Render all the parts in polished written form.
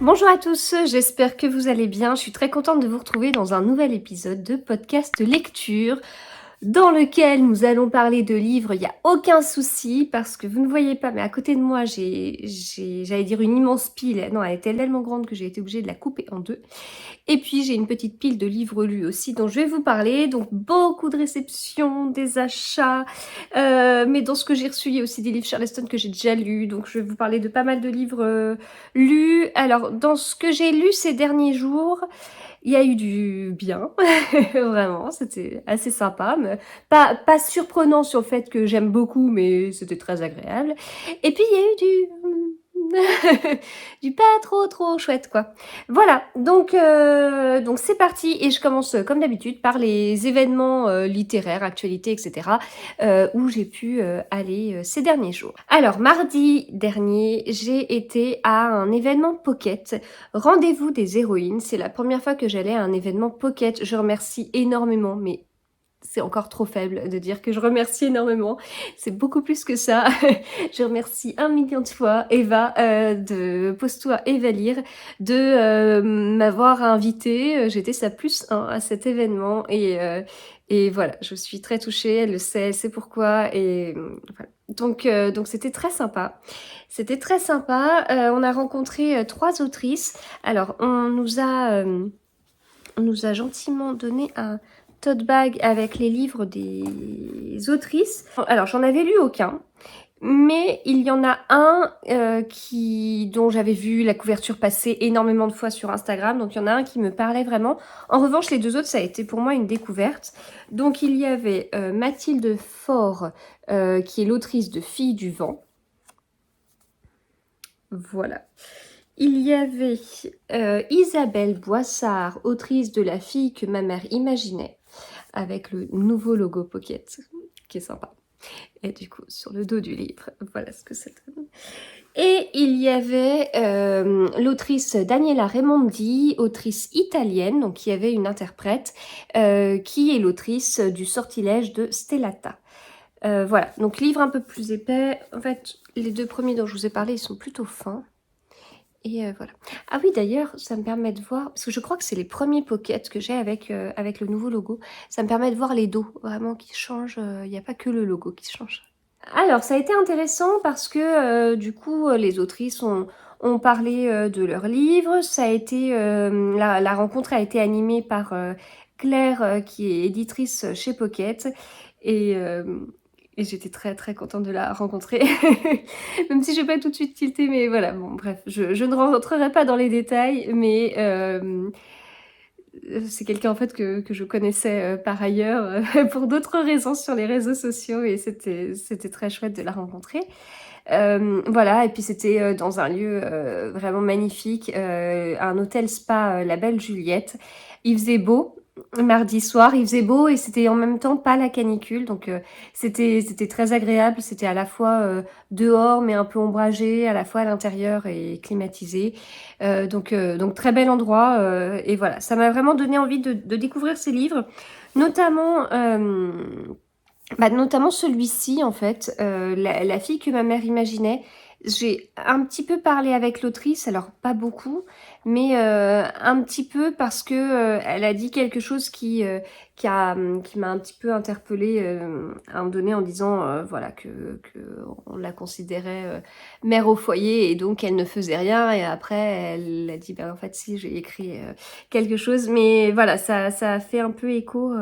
Bonjour à tous, j'espère que vous allez bien. Je suis très contente de vous retrouver dans un nouvel épisode de podcast lecture dans lequel nous allons parler de livres. Il n'y a aucun souci parce que vous ne voyez pas, mais à côté de moi, j'allais dire une immense pile. Non, elle était tellement grande que j'ai été obligée de la couper en deux. Et puis j'ai une petite pile de livres lus aussi dont je vais vous parler. Donc beaucoup de réceptions, des achats, mais dans ce que j'ai reçu, il y a aussi des livres Charleston que j'ai déjà lus. Donc je vais vous parler de pas mal de livres lus. Alors dans ce que j'ai lu ces derniers jours, il y a eu du bien, vraiment, c'était assez sympa, mais pas surprenant sur le fait que j'aime beaucoup, mais c'était très agréable. Et puis il y a eu du pas trop chouette quoi. Voilà, donc c'est parti et je commence comme d'habitude par les événements littéraires, actualités, etc. Où j'ai pu aller ces derniers jours. Alors mardi dernier, j'ai été à un événement Pocket. Rendez-vous des héroïnes, c'est la première fois que j'allais à un événement Pocket. Je remercie énormément, mais c'est encore trop faible de dire que je remercie énormément. C'est beaucoup plus que ça. Je remercie 1 million de fois Eva de Pose-toi et va lire de m'avoir invitée. J'étais sa +1 à cet événement et voilà, je suis très touchée. Elle le sait, elle sait pourquoi et voilà. Donc c'était très sympa. C'était très sympa. On a rencontré 3 autrices. Alors on nous a gentiment donné un tote bag avec les livres des autrices. Alors j'en avais lu aucun, mais il y en a un dont j'avais vu la couverture passer énormément de fois sur Instagram, donc il y en a un qui me parlait vraiment. En revanche, les 2 autres, ça a été pour moi une découverte. Donc il y avait Mathilde Faure, qui est l'autrice de Filles du vent. Voilà. Il y avait Isabelle Boissard, autrice de La fille que ma mère imaginait, avec le nouveau logo Pocket, qui est sympa. Et du coup, sur le dos du livre, voilà ce que ça donne. Et il y avait l'autrice Daniela Raimondi, autrice italienne, donc qui avait une interprète, qui est l'autrice du Sortilège de Stellata. Voilà, donc livre un peu plus épais. En fait, les 2 premiers dont je vous ai parlé, ils sont plutôt fins. Et voilà. Ah oui, d'ailleurs, ça me permet de voir, parce que je crois que c'est les premiers pockets que j'ai avec le nouveau logo. Ça me permet de voir les dos, vraiment, qui changent. Il n'y a pas que le logo qui change. Alors, ça a été intéressant parce que, du coup, les autrices ont parlé de leurs livres. Ça a été, la rencontre a été animée par Claire, qui est éditrice chez Pocket. Et, et j'étais très contente de la rencontrer. Même si je vais pas tout de suite tilter, mais voilà, bon, bref, je ne rentrerai pas dans les détails, mais c'est quelqu'un en fait que je connaissais par ailleurs pour d'autres raisons sur les réseaux sociaux et c'était très chouette de la rencontrer. Voilà, et puis c'était dans un lieu vraiment magnifique, un hôtel spa La Belle Juliette. Il faisait beau, mardi soir, il faisait beau et c'était en même temps pas la canicule, donc c'était très agréable. C'était à la fois dehors mais un peu ombragé, à la fois à l'intérieur et climatisé. Donc très bel endroit et voilà, ça m'a vraiment donné envie de découvrir ces livres, notamment notamment celui-ci en fait, la fille que ma mère imaginait. J'ai un petit peu parlé avec l'autrice, alors pas beaucoup, mais un petit peu parce que elle a dit quelque chose qui m'a un petit peu interpellée à un moment donné en disant voilà que on la considérait mère au foyer et donc elle ne faisait rien et après elle a dit en fait si j'ai écrit quelque chose, mais voilà ça a fait un peu écho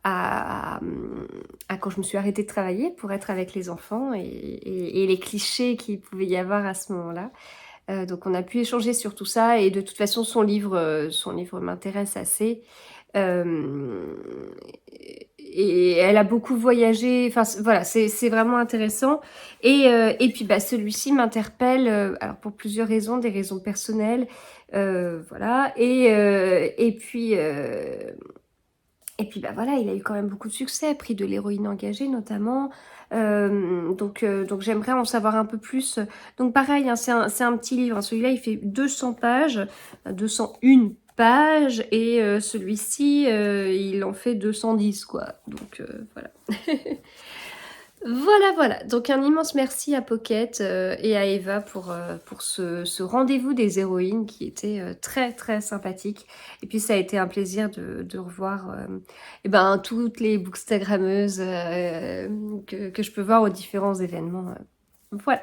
à, quand je me suis arrêtée de travailler pour être avec les enfants et les clichés qu'il pouvait y avoir à ce moment-là. Donc on a pu échanger sur tout ça et de toute façon son livre m'intéresse assez. Euh, et elle a beaucoup voyagé, enfin voilà, c'est vraiment intéressant. Et puis celui-ci m'interpelle, alors pour plusieurs raisons, des raisons personnelles, voilà. Et puis voilà, il a eu quand même beaucoup de succès, prix de l'héroïne engagée notamment. Donc j'aimerais en savoir un peu plus. Donc pareil, hein, c'est un petit livre. Celui-là, il fait 200 pages, 201 pages, et celui-ci, il en fait 210, quoi. Donc voilà. Voilà, voilà. Donc un immense merci à Pocket et à Eva pour ce rendez-vous des héroïnes qui était très très sympathique. Et puis ça a été un plaisir de revoir eh ben, toutes les bookstagrammeuses que je peux voir aux différents événements. Voilà.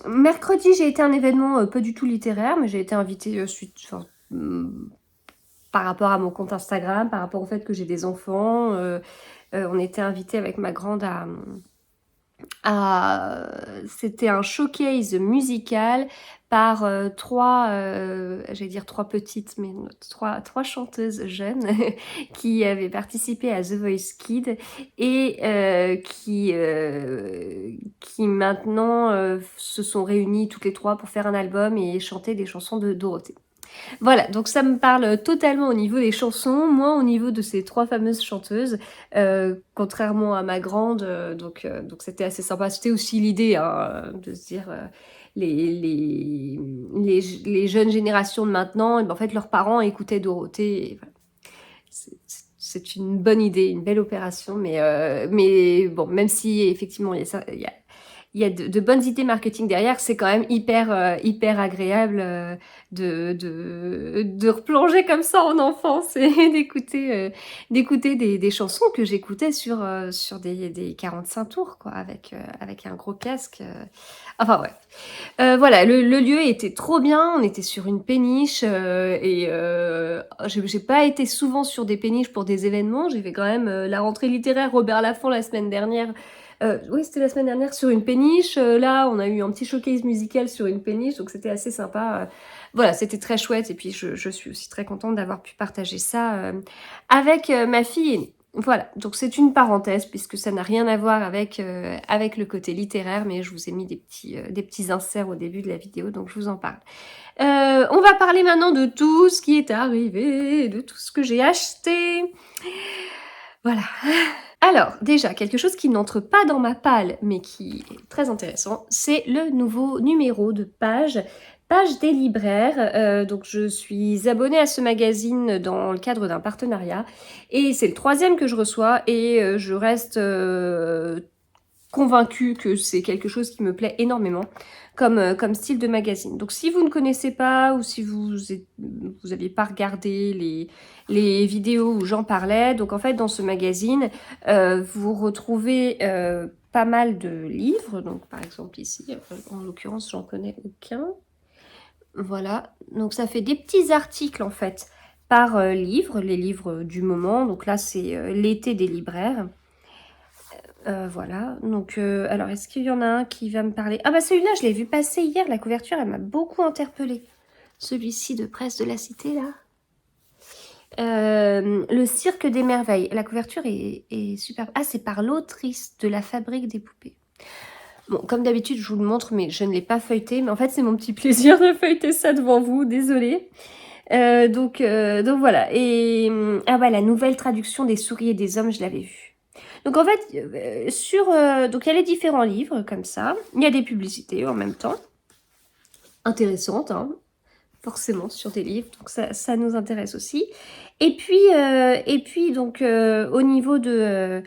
Mercredi, j'ai été à un événement pas du tout littéraire, mais j'ai été invitée enfin, par rapport à mon compte Instagram, par rapport au fait que j'ai des enfants. On était invité avec ma grande c'était un showcase musical par j'allais dire trois petites, mais non, trois chanteuses jeunes qui avaient participé à The Voice Kids et qui maintenant se sont réunies toutes les trois pour faire un album et chanter des chansons de Dorothée. Voilà, donc ça me parle totalement au niveau des chansons, moins au niveau de ces trois fameuses chanteuses, contrairement à ma grande, donc c'était assez sympa. C'était aussi l'idée hein, de se dire les jeunes générations de maintenant, et ben, en fait leurs parents écoutaient Dorothée. Et voilà. C'est une bonne idée, une belle opération, mais bon, même si effectivement il y a de bonnes idées marketing derrière, c'est quand même hyper agréable de replonger comme ça en enfance et d'écouter des chansons que j'écoutais sur des 45 tours, quoi, avec un gros casque. Enfin, ouais. Voilà, le lieu était trop bien, on était sur une péniche et j'ai pas été souvent sur des péniches pour des événements, j'ai fait quand même la rentrée littéraire Robert Laffont la semaine dernière. Oui, c'était la semaine dernière sur une péniche. Là, on a eu un petit showcase musical sur une péniche, donc c'était assez sympa. Voilà, c'était très chouette. Et puis, je suis aussi très contente d'avoir pu partager ça avec ma fille aînée. Voilà, donc c'est une parenthèse puisque ça n'a rien à voir avec le côté littéraire, mais je vous ai mis des petits inserts au début de la vidéo, donc je vous en parle. On va parler maintenant de tout ce qui est arrivé, de tout ce que j'ai acheté. Voilà. Alors, déjà, quelque chose qui n'entre pas dans ma palle, mais qui est très intéressant, c'est le nouveau numéro de Page des libraires. Donc, je suis abonnée à ce magazine dans le cadre d'un partenariat, et c'est le 3e que je reçois, et je reste convaincue que c'est quelque chose qui me plaît énormément comme style de magazine. Donc si vous ne connaissez pas ou si vous n'aviez pas regardé les vidéos où j'en parlais, donc en fait dans ce magazine, vous retrouvez pas mal de livres. Donc par exemple ici, en l'occurrence j'en connais aucun. Voilà, donc ça fait des petits articles en fait par livre, les livres du moment. Donc là c'est l'été des libraires. Voilà, donc alors est-ce qu'il y en a un qui va me parler? Ah bah celui-là, je l'ai vu passer hier, la couverture, elle m'a beaucoup interpellée. Celui-ci de Presse de la Cité, là. Le Cirque des Merveilles. La couverture est superbe. Ah, c'est par l'autrice de La Fabrique des Poupées. Bon, comme d'habitude, je vous le montre, mais je ne l'ai pas feuilleté. Mais en fait, c'est mon petit plaisir de feuilleter ça devant vous, désolée. Donc voilà. Et ah bah, la nouvelle traduction des Souris et des Hommes, je l'avais vue. Donc en fait, donc il y a les différents livres comme ça. Il y a des publicités en même temps, intéressantes, hein, forcément sur des livres. Donc ça nous intéresse aussi. Et puis donc au niveau de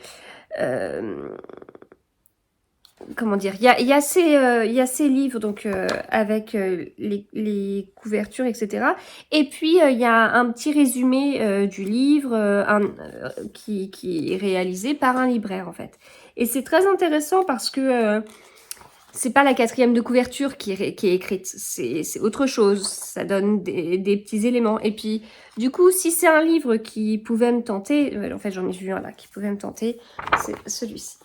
comment dire, il y a ces livres donc avec les couvertures, etc. Et puis il y a un petit résumé du livre qui est réalisé par un libraire en fait. Et c'est très intéressant parce que c'est pas la 4e de couverture qui est écrite, c'est autre chose, ça donne des petits éléments. Et puis du coup, si c'est un livre qui pouvait me tenter, en fait j'en ai vu un là qui pouvait me tenter, c'est celui-ci.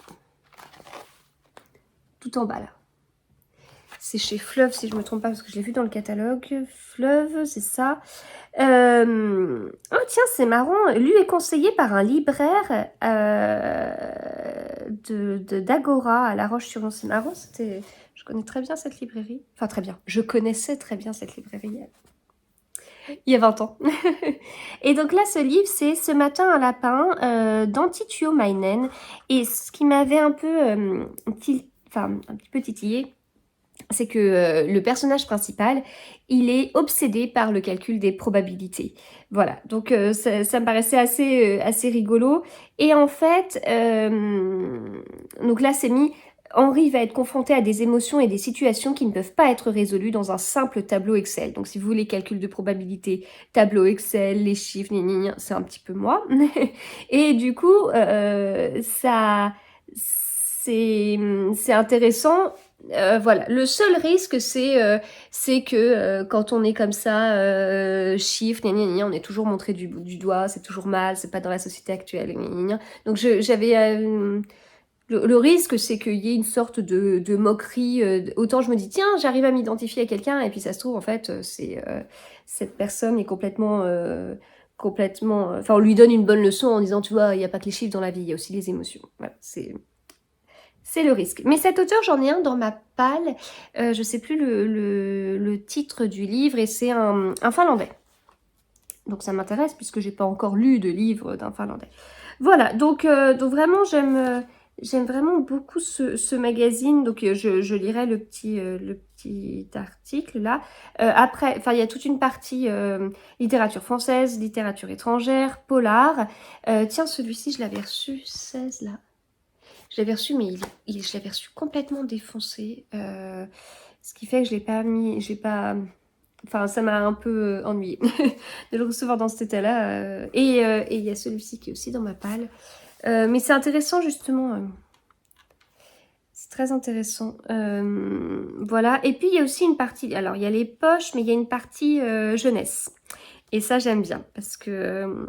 Tout en bas là. C'est chez Fleuve si je me trompe pas parce que je l'ai vu dans le catalogue. Fleuve, c'est ça. Oh tiens, c'est marrant. Lui est conseillé par un libraire d'Agora à La Roche-sur-Yon. C'est marrant, je connais très bien cette librairie. Enfin très bien. Je connaissais très bien cette librairie il y a 20 ans. Et donc là, ce livre, c'est Ce matin un lapin d'Antitio Mainen. Et ce qui m'avait un peu un petit peu titillé, c'est que le personnage principal, il est obsédé par le calcul des probabilités. Voilà, donc ça me paraissait assez rigolo. Et en fait, donc là c'est mis, Henri va être confronté à des émotions et des situations qui ne peuvent pas être résolues dans un simple tableau Excel. Donc si vous voulez calcul de probabilité, tableau Excel, les chiffres, c'est un petit peu moi. Et du coup, ça, c'est intéressant. Voilà, le seul risque c'est que quand on est comme ça, chiffre, on est toujours montré du doigt, c'est toujours mal, c'est pas dans la société actuelle, donc j'avais le risque c'est qu'il y ait une sorte de moquerie, autant je me dis tiens j'arrive à m'identifier à quelqu'un et puis ça se trouve en fait cette personne est complètement, enfin on lui donne une bonne leçon en disant tu vois il n'y a pas que les chiffres dans la vie, il y a aussi les émotions. Voilà, c'est le risque. Mais cet auteur, j'en ai un dans ma palle. Je sais plus le titre du livre et c'est un Finlandais. Donc ça m'intéresse puisque j'ai pas encore lu de livre d'un Finlandais. Voilà, donc vraiment j'aime vraiment beaucoup ce magazine. Donc je lirai le petit article là. Après, enfin il y a toute une partie littérature française, littérature étrangère, polar. Tiens, celui-ci je l'avais reçu 16 là. Je l'avais reçu, mais je l'avais reçu complètement défoncé. Ce qui fait que je l'ai pas mis, j'ai pas... Enfin, ça m'a un peu ennuyé de le recevoir dans cet état-là. Et il y a celui-ci qui est aussi dans ma palle. Mais c'est intéressant, justement. C'est très intéressant. Voilà. Et puis, il y a aussi une partie... Alors, il y a les poches, mais il y a une partie jeunesse. Et ça, j'aime bien. Parce que...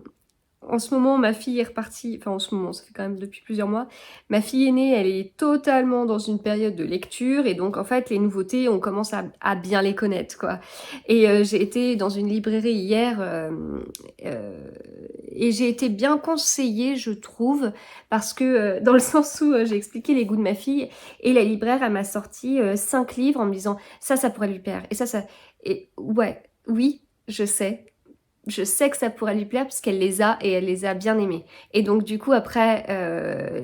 en ce moment, ma fille est repartie, enfin en ce moment, ça fait quand même depuis plusieurs mois, ma fille aînée, elle est totalement dans une période de lecture et donc en fait les nouveautés, on commence à bien les connaître quoi. Et j'ai été dans une librairie hier et j'ai été bien conseillée je trouve parce que dans le sens où j'ai expliqué les goûts de ma fille et la libraire elle m'a sorti 5 livres en me disant ça pourrait lui plaire et ça, et ouais, oui, je sais que ça pourrait lui plaire parce qu'elle les a et elle les a bien aimés. Et donc du coup après,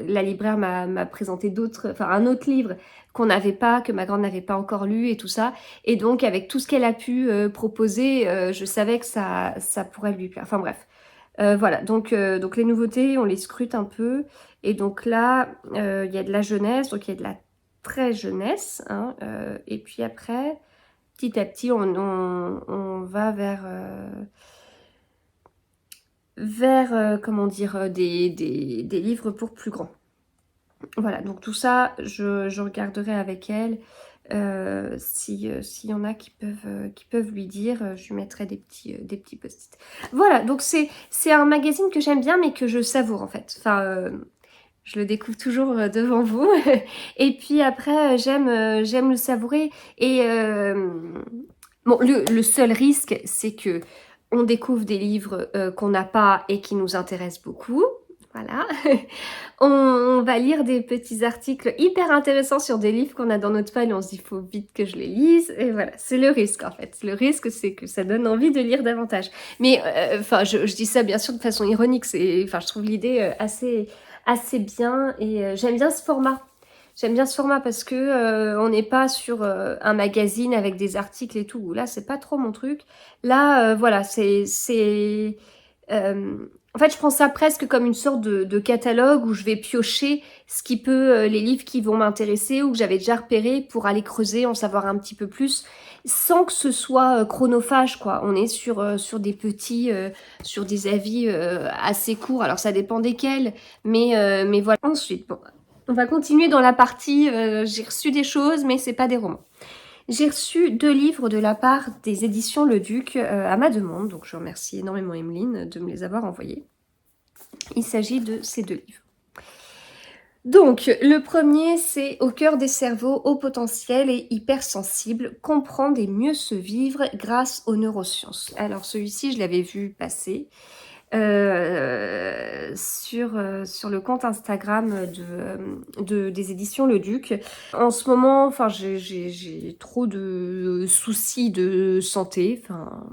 la libraire m'a présenté un autre livre qu'on n'avait pas, que ma grande n'avait pas encore lu et tout ça. Et donc avec tout ce qu'elle a pu proposer, je savais que ça pourrait lui plaire. Enfin bref, voilà. Donc les nouveautés, on les scrute un peu. Et donc là, il y a de la jeunesse, donc il y a de la très jeunesse. Hein, et puis après, petit à petit, on va vers comment dire, des livres pour plus grands. Voilà, donc tout ça, je regarderai avec elle. S'il y en a qui peuvent lui dire, je lui mettrai des petits post-it. Voilà, donc c'est un magazine que j'aime bien, mais que je savoure en fait. Enfin, je le découvre toujours devant vous. Et puis après, j'aime le savourer. Et bon, le seul risque, c'est que on découvre des livres qu'on n'a pas et qui nous intéressent beaucoup. Voilà. On va lire des petits articles hyper intéressants sur des livres qu'on a dans notre palle et on se dit, il faut vite que je les lise. Et voilà, c'est le risque en fait. Le risque, c'est que ça donne envie de lire davantage. Mais enfin, je dis ça bien sûr de façon ironique. Enfin, je trouve l'idée assez bien et j'aime bien ce format. J'aime bien ce format parce que on n'est pas sur un magazine avec des articles et tout. Là, c'est pas trop mon truc. Là, voilà, en fait, je prends ça presque comme une sorte de catalogue où je vais piocher ce qui peut, les livres qui vont m'intéresser ou que j'avais déjà repéré pour aller creuser, en savoir un petit peu plus, sans que ce soit chronophage, quoi. On est sur des petits, sur des avis assez courts. Alors, ça dépend desquels, mais voilà. Ensuite, bon, on va continuer dans la partie j'ai reçu des choses, mais c'est pas des romans. J'ai reçu 2 livres de la part des éditions Le Duc à ma demande, donc je remercie énormément Emeline de me les avoir envoyés. Il s'agit de ces 2 livres. Donc, le premier, c'est Au cœur des cerveaux, haut potentiel et hypersensible, comprendre et mieux se vivre grâce aux neurosciences. Alors, celui-ci, je l'avais vu passer sur le compte Instagram des éditions Le Duc. En ce moment, enfin, j'ai trop de soucis de santé. Enfin,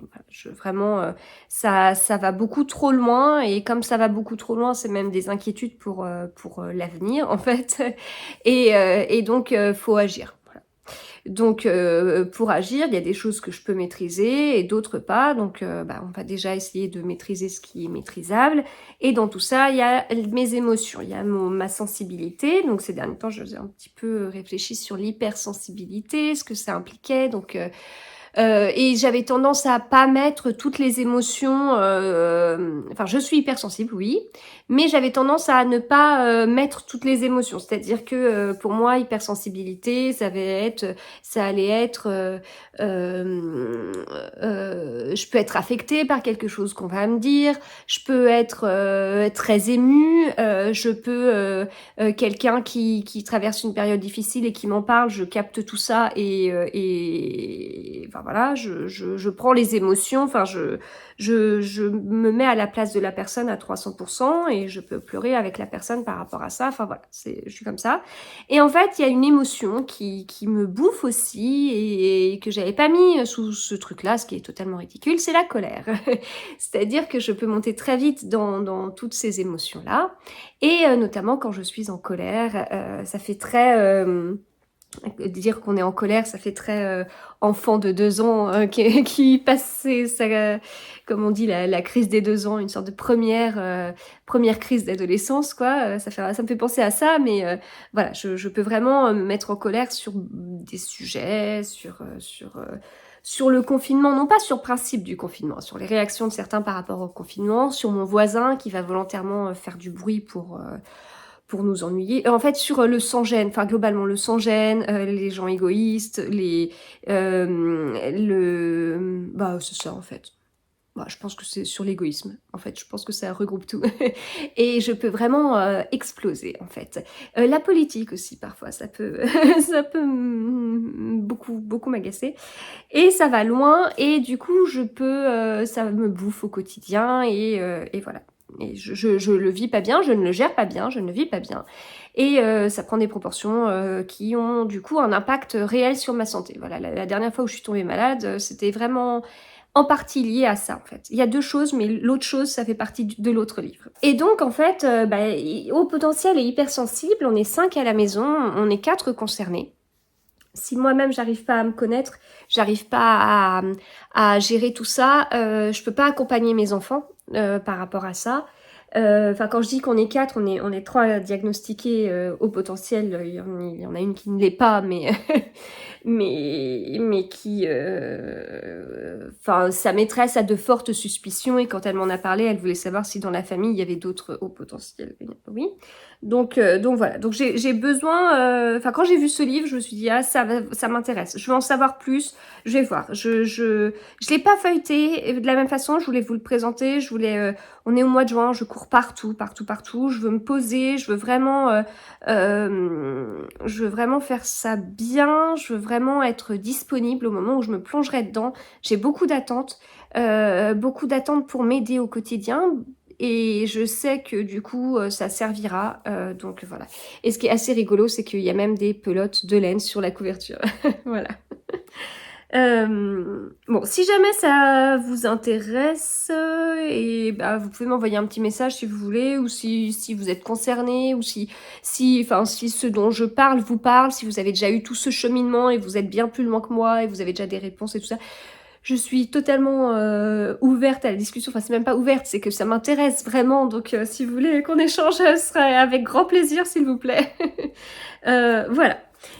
vraiment, ça va beaucoup trop loin. Et comme ça va beaucoup trop loin, c'est même des inquiétudes pour l'avenir, en fait. Et donc, faut agir. Voilà. Donc pour agir, il y a des choses que je peux maîtriser et d'autres pas. Donc on va déjà essayer de maîtriser ce qui est maîtrisable. Et dans tout ça, il y a mes émotions, il y a ma sensibilité. Donc ces derniers temps, je faisais un petit peu réfléchi sur l'hypersensibilité, ce que ça impliquait. Donc et j'avais tendance à pas mettre toutes les émotions, enfin je suis hypersensible, oui, mais j'avais tendance à ne pas mettre toutes les émotions. C'est-à-dire que pour moi, hypersensibilité, ça allait être, je peux être affectée par quelque chose qu'on va me dire, je peux être très émue, je peux quelqu'un qui traverse une période difficile et qui m'en parle, je capte tout ça et enfin voilà, je prends les émotions, enfin je me mets à la place de la personne à 300% et je peux pleurer avec la personne par rapport à ça, enfin voilà, je suis comme ça. Et en fait, il y a une émotion qui me bouffe aussi et que j'avais pas mis sous ce truc-là, ce qui est totalement ridicule, c'est la colère. C'est-à-dire que je peux monter très vite dans toutes ces émotions-là. Et notamment quand je suis en colère, ça fait très... dire qu'on est en colère, ça fait très enfant de 2 ans qui passe comme on dit, la crise des 2 ans, une sorte de première crise d'adolescence, quoi. Ça me fait penser à ça, mais voilà, je peux vraiment me mettre en colère sur des sujets, sur le confinement, non pas sur le principe du confinement, sur les réactions de certains par rapport au confinement, sur mon voisin qui va volontairement faire du bruit pour nous ennuyer. En fait, sur le sans-gêne, enfin globalement le sans-gêne, les gens égoïstes, c'est ça en fait. Bah, je pense que c'est sur l'égoïsme, en fait, je pense que ça regroupe tout. Et je peux vraiment exploser, en fait. La politique aussi, parfois, ça peut, ça peut beaucoup m'agacer. Et ça va loin, et du coup, ça me bouffe au quotidien, et voilà. Et je le vis pas bien, je ne le gère pas bien, je ne le vis pas bien. Et ça prend des proportions qui ont du coup un impact réel sur ma santé. Voilà, la dernière fois où je suis tombée malade, c'était vraiment en partie lié à ça en fait. Il y a 2 choses, mais l'autre chose, ça fait partie de l'autre livre. Et donc en fait, haut potentiel et hypersensible, on est 5 à la maison, on est 4 concernés. Si moi-même j'arrive pas à me connaître, j'arrive pas à gérer tout ça, je peux pas accompagner mes enfants par rapport à ça. Enfin, quand je dis qu'on est 4, on est 3 diagnostiqués au potentiel. Il y en a une qui ne l'est pas, mais mais qui, enfin, sa maîtresse a de fortes suspicions et quand elle m'en a parlé, elle voulait savoir si dans la famille il y avait d'autres hauts potentiels. Oui. Donc voilà. Donc j'ai besoin. Enfin, quand j'ai vu ce livre, je me suis dit ah ça m'intéresse. Je veux en savoir plus. Je vais voir. Je l'ai pas feuilleté de la même façon. Je voulais vous le présenter. Je voulais. On est au mois de juin. Je cours partout. Je veux me poser. Je veux vraiment faire ça bien. Je veux vraiment être disponible au moment où je me plongerai dedans. J'ai beaucoup d'attentes pour m'aider au quotidien. Et je sais que du coup, ça servira. Donc voilà. Et ce qui est assez rigolo, c'est qu'il y a même des pelotes de laine sur la couverture. Voilà. Bon, si jamais ça vous intéresse, et vous pouvez m'envoyer un petit message si vous voulez, ou si vous êtes concerné, ou si ce dont je parle vous parle, si vous avez déjà eu tout ce cheminement et vous êtes bien plus loin que moi et vous avez déjà des réponses et tout ça. Je suis totalement ouverte à la discussion. Enfin, c'est même pas ouverte, c'est que ça m'intéresse vraiment. Donc, si vous voulez qu'on échange, ce serait avec grand plaisir, s'il vous plaît. Voilà.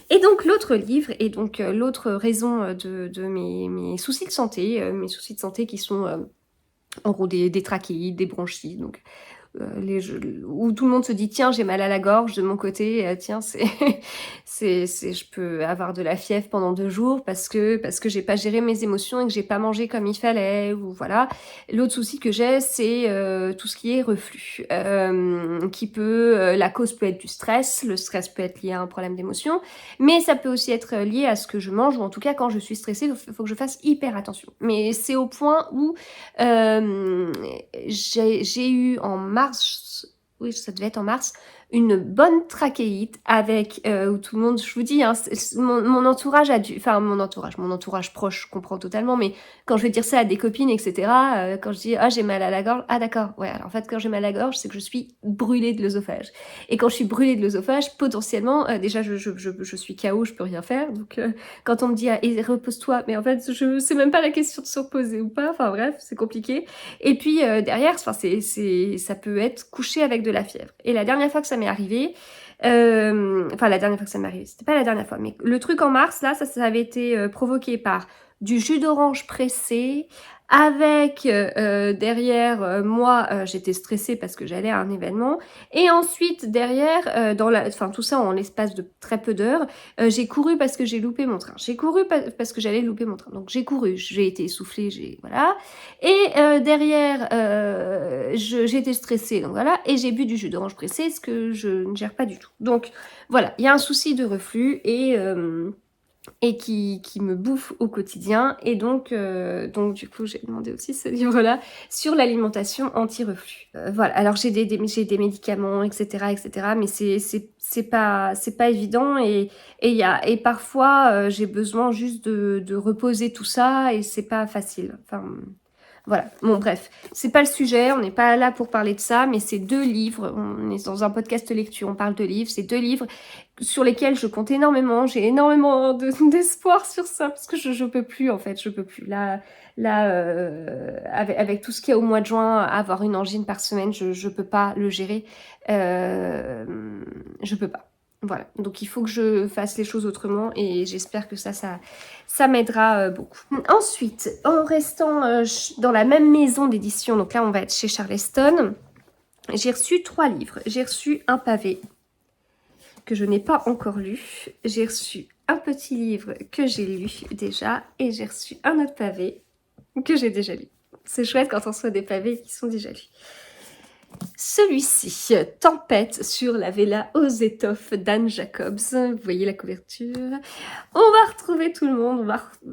Et donc, l'autre livre, et donc l'autre raison de mes soucis de santé, qui sont en gros des trachéites, des bronchites, donc où tout le monde se dit tiens j'ai mal à la gorge, de mon côté tiens je peux avoir de la fièvre pendant 2 jours parce que j'ai pas géré mes émotions et que j'ai pas mangé comme il fallait, ou voilà. L'autre souci que j'ai, c'est tout ce qui est reflux, la cause peut être du stress, le stress peut être lié à un problème d'émotion, mais ça peut aussi être lié à ce que je mange, ou en tout cas quand je suis stressée, il faut que je fasse hyper attention. Mais c'est au point où j'ai eu en mars, oui ça devait être en mars, une bonne trachéite avec où tout le monde, je vous dis, hein, mon entourage a dû, enfin mon entourage proche, je comprends totalement, mais quand je vais dire ça à des copines, etc., quand je dis ah j'ai mal à la gorge, ah d'accord, ouais, alors en fait quand j'ai mal à la gorge, c'est que je suis brûlée de l'œsophage. Et quand je suis brûlée de l'œsophage, potentiellement, déjà je suis KO, je peux rien faire, donc quand on me dit ah, et repose-toi, mais en fait je c'est même pas la question de se reposer ou pas, enfin bref, c'est compliqué. Et puis derrière, enfin ça peut être couché avec de la fièvre. Et la dernière fois que ça m'est arrivé, enfin la dernière fois que ça m'est arrivé, c'était pas la dernière fois, mais le truc en mars, là, ça avait été provoqué par du jus d'orange pressé, avec derrière moi j'étais stressée parce que j'allais à un événement, et ensuite derrière enfin tout ça en l'espace de très peu d'heures, j'ai couru parce que j'ai loupé mon train, j'ai couru parce que j'allais louper mon train, donc j'ai couru, j'ai été essoufflée, voilà, et derrière j'ai été stressée, donc voilà, et j'ai bu du jus d'orange pressé, ce que je ne gère pas du tout. Donc voilà, il y a un souci de reflux et qui me bouffe au quotidien. Et donc du coup, j'ai demandé aussi ce livre-là sur l'alimentation anti-reflux. Voilà, alors j'ai des médicaments, etc., mais c'est pas évident et parfois j'ai besoin juste de reposer tout ça et c'est pas facile. Enfin, voilà, bon bref, c'est pas le sujet, on n'est pas là pour parler de ça, mais c'est 2 livres, on est dans un podcast lecture, on parle de livres, c'est 2 livres sur lesquels je compte énormément, j'ai énormément d'espoir sur ça, parce que je peux plus en fait, je peux plus. Avec tout ce qu'il y a au mois de juin, avoir une angine par semaine, je peux pas le gérer, je peux pas. Voilà, donc il faut que je fasse les choses autrement et j'espère que ça m'aidera beaucoup. Ensuite, en restant dans la même maison d'édition, donc là on va être chez Charleston, j'ai reçu 3 livres. J'ai reçu un pavé que je n'ai pas encore lu, j'ai reçu un petit livre que j'ai lu déjà et j'ai reçu un autre pavé que j'ai déjà lu. C'est chouette quand on reçoit des pavés qui sont déjà lus. Celui-ci, Tempête sur la Vela aux étoffes d'Anne Jacobs. Vous voyez la couverture. On va retrouver tout le monde,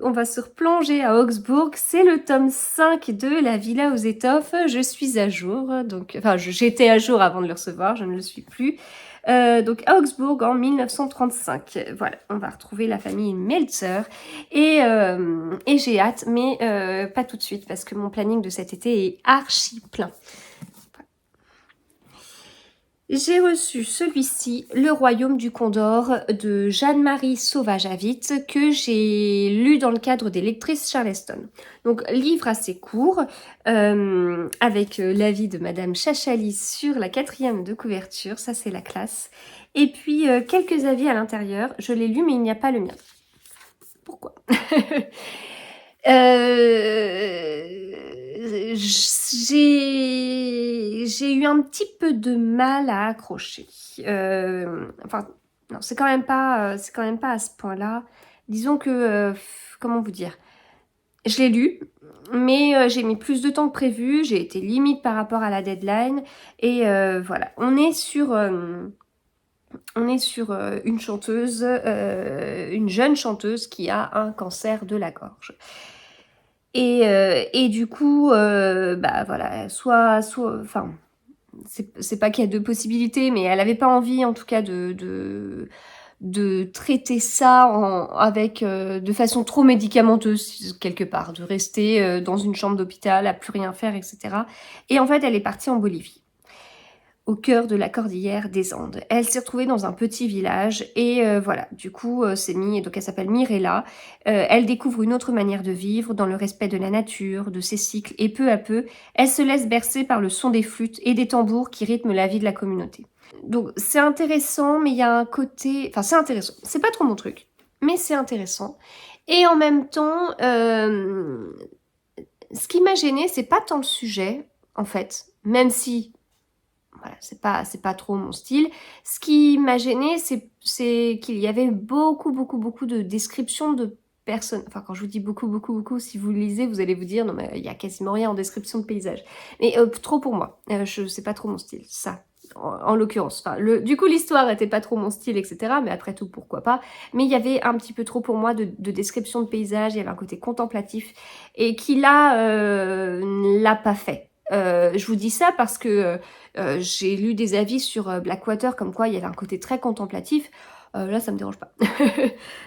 on va se replonger à Augsbourg. C'est le tome 5 de La Villa aux étoffes. Je suis à jour, donc, enfin j'étais à jour avant de le recevoir, je ne le suis plus. Donc à Augsbourg en 1935. Voilà, on va retrouver la famille Meltzer et j'ai hâte, mais pas tout de suite parce que mon planning de cet été est archi plein. J'ai reçu celui-ci, Le Royaume du Condor, de Jeanne-Marie Sauvage-Avit, que j'ai lu dans le cadre des lectrices Charleston. Donc, livre assez court, avec l'avis de Madame Chachali sur la 4e de couverture, ça c'est la classe. Et puis, quelques avis à l'intérieur. Je l'ai lu, mais il n'y a pas le mien. Pourquoi j'ai eu un petit peu de mal à accrocher. Enfin, non, c'est quand même pas à ce point-là. Disons que, comment vous dire, je l'ai lu, mais j'ai mis plus de temps que prévu. J'ai été limite par rapport à la deadline. Et voilà, on est sur une chanteuse, une jeune chanteuse qui a un cancer de la gorge. Et du coup, bah voilà, enfin, c'est pas qu'il y a 2 possibilités, mais elle avait pas envie, en tout cas, de traiter ça avec de façon trop médicamenteuse quelque part, de rester dans une chambre d'hôpital à plus rien faire, etc. Et en fait, elle est partie en Bolivie, au cœur de la cordillère des Andes. Elle s'est retrouvée dans un petit village et voilà, du coup, donc elle s'appelle Mirella. Elle découvre une autre manière de vivre dans le respect de la nature, de ses cycles, et peu à peu, elle se laisse bercer par le son des flûtes et des tambours qui rythment la vie de la communauté. Donc c'est intéressant, mais il y a un côté... Enfin, c'est intéressant. C'est pas trop mon truc, mais c'est intéressant. Et en même temps, ce qui m'a gênée, c'est pas tant le sujet, en fait, même si... Voilà, c'est pas trop mon style. Ce qui m'a gênée, c'est qu'il y avait beaucoup de descriptions de personnes. Enfin, quand je vous dis beaucoup, si vous le lisez, vous allez vous dire, non mais il y a quasiment rien en description de paysage. Mais trop pour moi. C'est pas trop mon style, ça. En l'occurrence. Enfin, du coup, l'histoire était pas trop mon style, etc. Mais après tout, pourquoi pas. Mais il y avait un petit peu trop pour moi de description de paysage. Il y avait un côté contemplatif et qui là, l'a pas fait. Je vous dis ça parce que j'ai lu des avis sur Blackwater comme quoi il y avait un côté très contemplatif. Là, ça me dérange pas.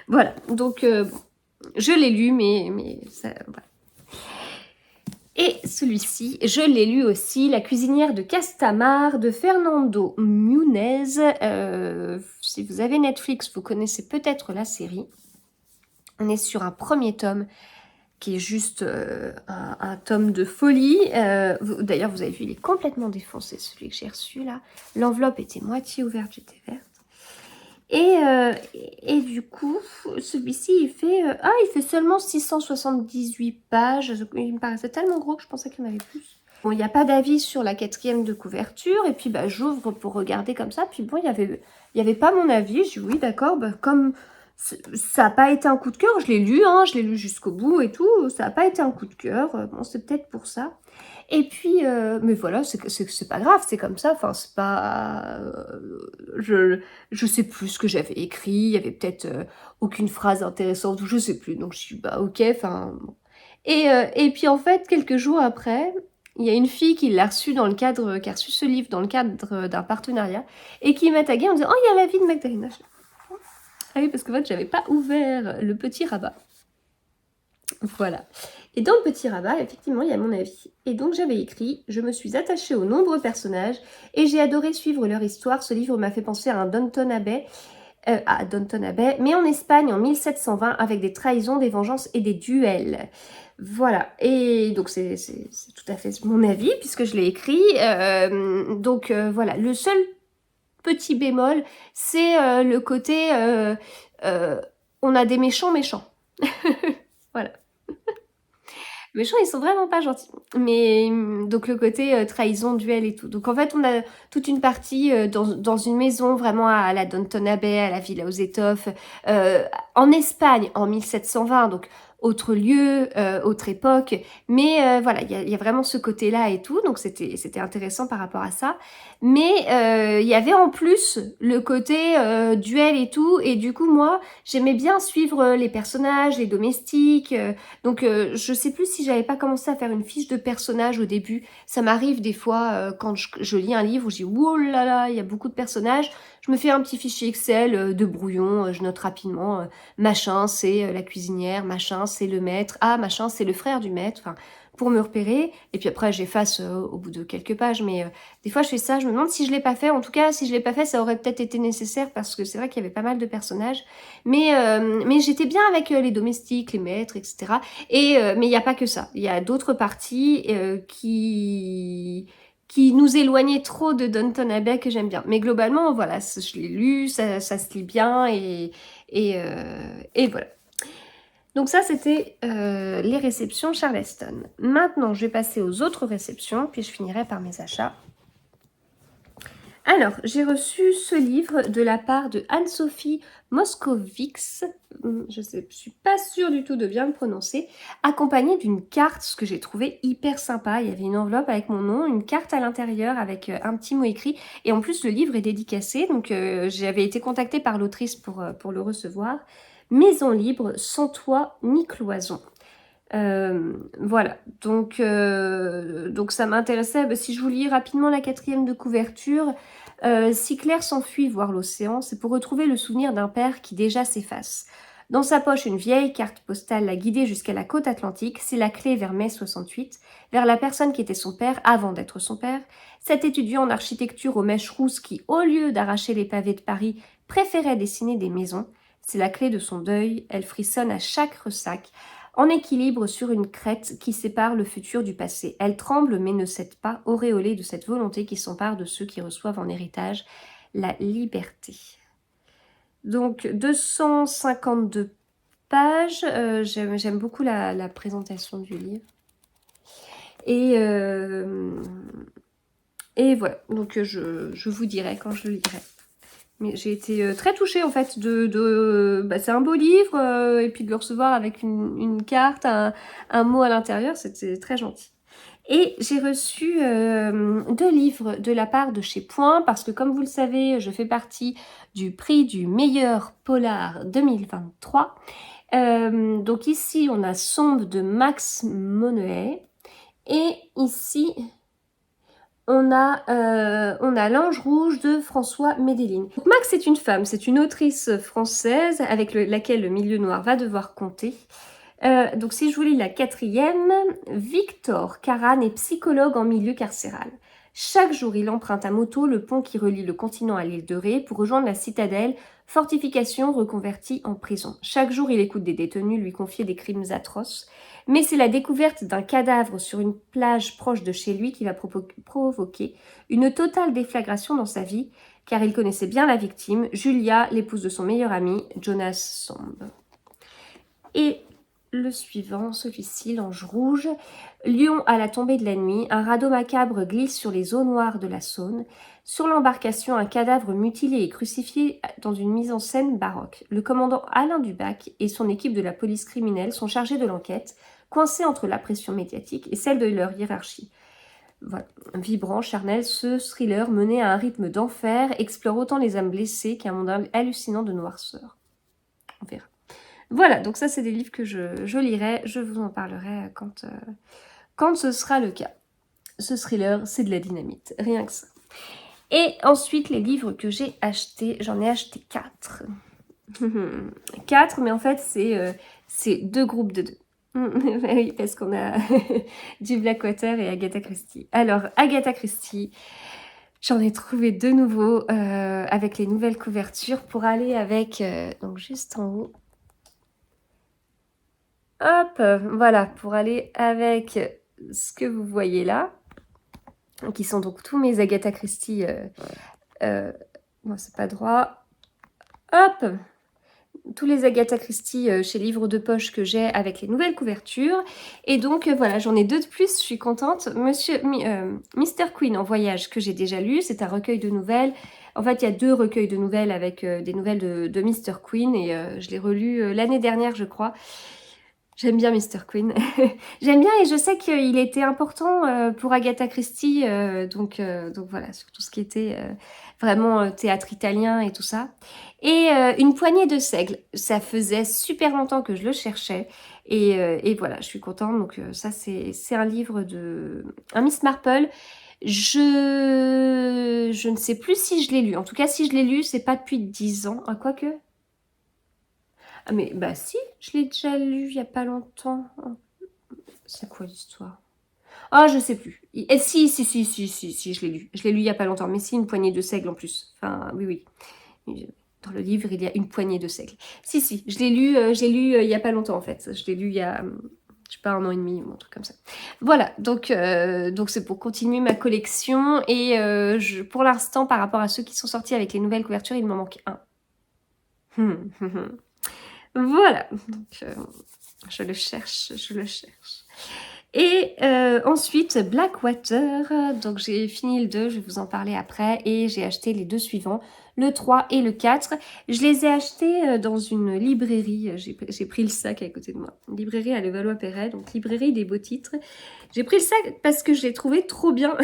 Voilà, donc bon, je l'ai lu, mais ça, voilà. Et celui-ci, je l'ai lu aussi, La cuisinière de Castamar de Fernando Munez. Si vous avez Netflix, vous connaissez peut-être la série. On est sur un premier tome qui est juste un tome de folie. D'ailleurs, vous avez vu, il est complètement défoncé, celui que j'ai reçu là. L'enveloppe était moitié ouverte, j'étais verte. Et du coup, celui-ci, il fait seulement 678 pages. Il me paraissait tellement gros que je pensais qu'il y en avait plus. Bon, il n'y a pas d'avis sur la 4e de couverture. Et puis, bah, j'ouvre pour regarder comme ça. Puis bon, il y avait pas mon avis. Je dis oui, d'accord. Bah, comme ça n'a pas été un coup de cœur, je l'ai lu, hein, je l'ai lu jusqu'au bout et tout. Ça n'a pas été un coup de cœur. Bon, c'est peut-être pour ça. Et puis, mais voilà, c'est pas grave, c'est comme ça. Enfin, c'est pas... je sais plus ce que j'avais écrit. Il y avait peut-être aucune phrase intéressante ou je sais plus. Donc, je suis bah ok, enfin... Bon. Et puis, en fait, quelques jours après, il y a une fille qui l'a reçu dans le cadre... qui a reçu ce livre dans le cadre d'un partenariat et qui m'a tagué en disant « Oh, il y a la vie de Magdalena !» Ah oui, parce que en fait, j'avais pas ouvert le petit rabat. Voilà. Et dans le petit rabat, effectivement, il y a mon avis. Et donc, j'avais écrit « Je me suis attachée aux nombreux personnages et j'ai adoré suivre leur histoire. Ce livre m'a fait penser à Downton Abbey, mais en Espagne en 1720 avec des trahisons, des vengeances et des duels. » Voilà. Et donc, c'est tout à fait mon avis puisque je l'ai écrit. Voilà. Le seul petit bémol, c'est le côté on a des méchants. Voilà. Les méchants, ils sont vraiment pas gentils. Mais donc le côté trahison, duel et tout. Donc en fait, on a toute une partie dans une maison vraiment à la Downton Abbey, à la Villa aux Étoffes, en Espagne en 1720. Donc autre lieu, autre époque. Mais voilà, il y a vraiment ce côté-là et tout. Donc c'était intéressant par rapport à ça. Mais il y avait en plus le côté duel et tout. Et du coup, moi, j'aimais bien suivre les personnages, les domestiques. Donc je sais plus si j'avais pas commencé à faire une fiche de personnage au début. Ça m'arrive des fois quand je lis un livre où je dis « Oh là là, il y a beaucoup de personnages ». Je me fais un petit fichier Excel de brouillon, je note rapidement machin c'est la cuisinière, machin c'est le maître, ah machin c'est le frère du maître, enfin pour me repérer. Et puis après j'efface au bout de quelques pages, mais des fois je fais ça, je me demande si je l'ai pas fait. En tout cas, si je l'ai pas fait, ça aurait peut-être été nécessaire parce que c'est vrai qu'il y avait pas mal de personnages. Mais j'étais bien avec les domestiques, les maîtres, etc. Mais il n'y a pas que ça. Il y a d'autres parties qui nous éloignaient trop de Downton Abbey que j'aime bien. Mais globalement, voilà, je l'ai lu, ça se lit bien et voilà. Donc ça, c'était les réceptions Charleston. Maintenant, je vais passer aux autres réceptions, puis je finirai par mes achats. Alors, j'ai reçu ce livre de la part de Anne-Sophie Moskowitz, je ne suis pas sûre du tout de bien le prononcer, accompagnée d'une carte, ce que j'ai trouvé hyper sympa. Il y avait une enveloppe avec mon nom, une carte à l'intérieur avec un petit mot écrit, et en plus le livre est dédicacé, donc j'avais été contactée par l'autrice pour le recevoir. Maison libre, sans toit ni cloison. Voilà, donc ça m'intéressait. Si je vous lis rapidement la 4e de couverture, si Claire s'enfuit voir l'océan, c'est pour retrouver le souvenir d'un père qui déjà s'efface. Dans sa poche, une vieille carte postale l'a guidée jusqu'à la côte atlantique. C'est la clé vers mai 68, vers la personne qui était son père avant d'être son père. Cet étudiant en architecture aux mèches rousses qui, au lieu d'arracher les pavés de Paris, préférait dessiner des maisons. C'est la clé de son deuil. Elle frissonne à chaque ressac, en équilibre sur une crête qui sépare le futur du passé. Elle tremble mais ne cède pas, auréolée de cette volonté qui s'empare de ceux qui reçoivent en héritage la liberté. Donc 252 pages, j'aime beaucoup la présentation du livre. Et voilà, donc je vous dirai quand je le lirai. Mais j'ai été très touchée en fait c'est un beau livre et puis de le recevoir avec une carte, un mot à l'intérieur, c'était très gentil. Et j'ai reçu 2 livres de la part de chez Point parce que comme vous le savez, je fais partie du prix du meilleur polar 2023. Donc ici, on a Sombre de Max Monnet et ici, on a L'Ange rouge de François Medellin. Donc Max est une femme, c'est une autrice française avec laquelle le milieu noir va devoir compter. Donc si je vous lis la 4e, Victor Karan est psychologue en milieu carcéral. Chaque jour, il emprunte à moto le pont qui relie le continent à l'île de Ré pour rejoindre la citadelle, fortification reconvertie en prison. Chaque jour, il écoute des détenus lui confier des crimes atroces. Mais c'est la découverte d'un cadavre sur une plage proche de chez lui qui va provoquer une totale déflagration dans sa vie, car il connaissait bien la victime, Julia, l'épouse de son meilleur ami, Jonas Somb. Et le suivant, celui-ci, L'Ange rouge. Lyon à la tombée de la nuit, un radeau macabre glisse sur les eaux noires de la Saône. Sur l'embarcation, un cadavre mutilé et crucifié dans une mise en scène baroque. Le commandant Alain Dubac et son équipe de la police criminelle sont chargés de l'enquête, coincés entre la pression médiatique et celle de leur hiérarchie. Voilà. Vibrant, charnel, ce thriller mené à un rythme d'enfer explore autant les âmes blessées qu'un monde hallucinant de noirceur. On verra. Voilà, donc ça c'est des livres que je lirai, je vous en parlerai quand ce sera le cas. Ce thriller, c'est de la dynamite, rien que ça. Et ensuite, les livres que j'ai achetés, j'en ai acheté 4. 4, mais en fait c'est 2 groupes de 2. Oui, parce qu'on a du Blackwater et Agatha Christie. Alors, Agatha Christie, j'en ai trouvé 2 nouveaux avec les nouvelles couvertures pour aller avec, donc juste en haut. Hop, voilà, pour aller avec ce que vous voyez là, qui sont donc tous mes Agatha Christie. Moi, c'est pas droit. Hop, tous les Agatha Christie chez Livres de Poche que j'ai avec les nouvelles couvertures. Et donc, voilà, j'en ai 2 de plus, je suis contente. Mr. Queen en voyage, que j'ai déjà lu, c'est un recueil de nouvelles. En fait, il y a 2 recueils de nouvelles avec des nouvelles de Mr. Queen, et je l'ai relu l'année dernière, je crois. J'aime bien Mr. Queen. J'aime bien, et je sais qu'il était important pour Agatha Christie, donc voilà, sur tout ce qui était vraiment théâtre italien et tout ça. Et Une poignée de seigle, ça faisait super longtemps que je le cherchais, et voilà, je suis contente. Donc ça, c'est un livre de un Miss Marple. Je ne sais plus si je l'ai lu. En tout cas, si je l'ai lu, c'est pas depuis 10 ans. Ah, quoique... Ah mais bah si, je l'ai déjà lu il y a pas longtemps. C'est quoi l'histoire? Ah, je sais plus. Et si, je l'ai lu. Je l'ai lu il y a pas longtemps, mais si, Une poignée de seigle en plus. Enfin, oui. Dans le livre, il y a Une poignée de seigle. Si, je l'ai lu, il y a pas longtemps en fait. Je l'ai lu il y a, je sais pas, 1 an et demi ou un truc comme ça. Voilà, donc c'est pour continuer ma collection, et pour l'instant, par rapport à ceux qui sont sortis avec les nouvelles couvertures, il m'en manque un. Voilà, donc je le cherche. Et ensuite, Blackwater, donc j'ai fini le 2, je vais vous en parler après, et j'ai acheté les 2 suivants, le 3 et le 4. Je les ai achetés dans une librairie, j'ai pris le sac à côté de moi, une librairie à Levallois-Perret, donc librairie des beaux titres. J'ai pris le sac parce que je l'ai trouvé trop bien.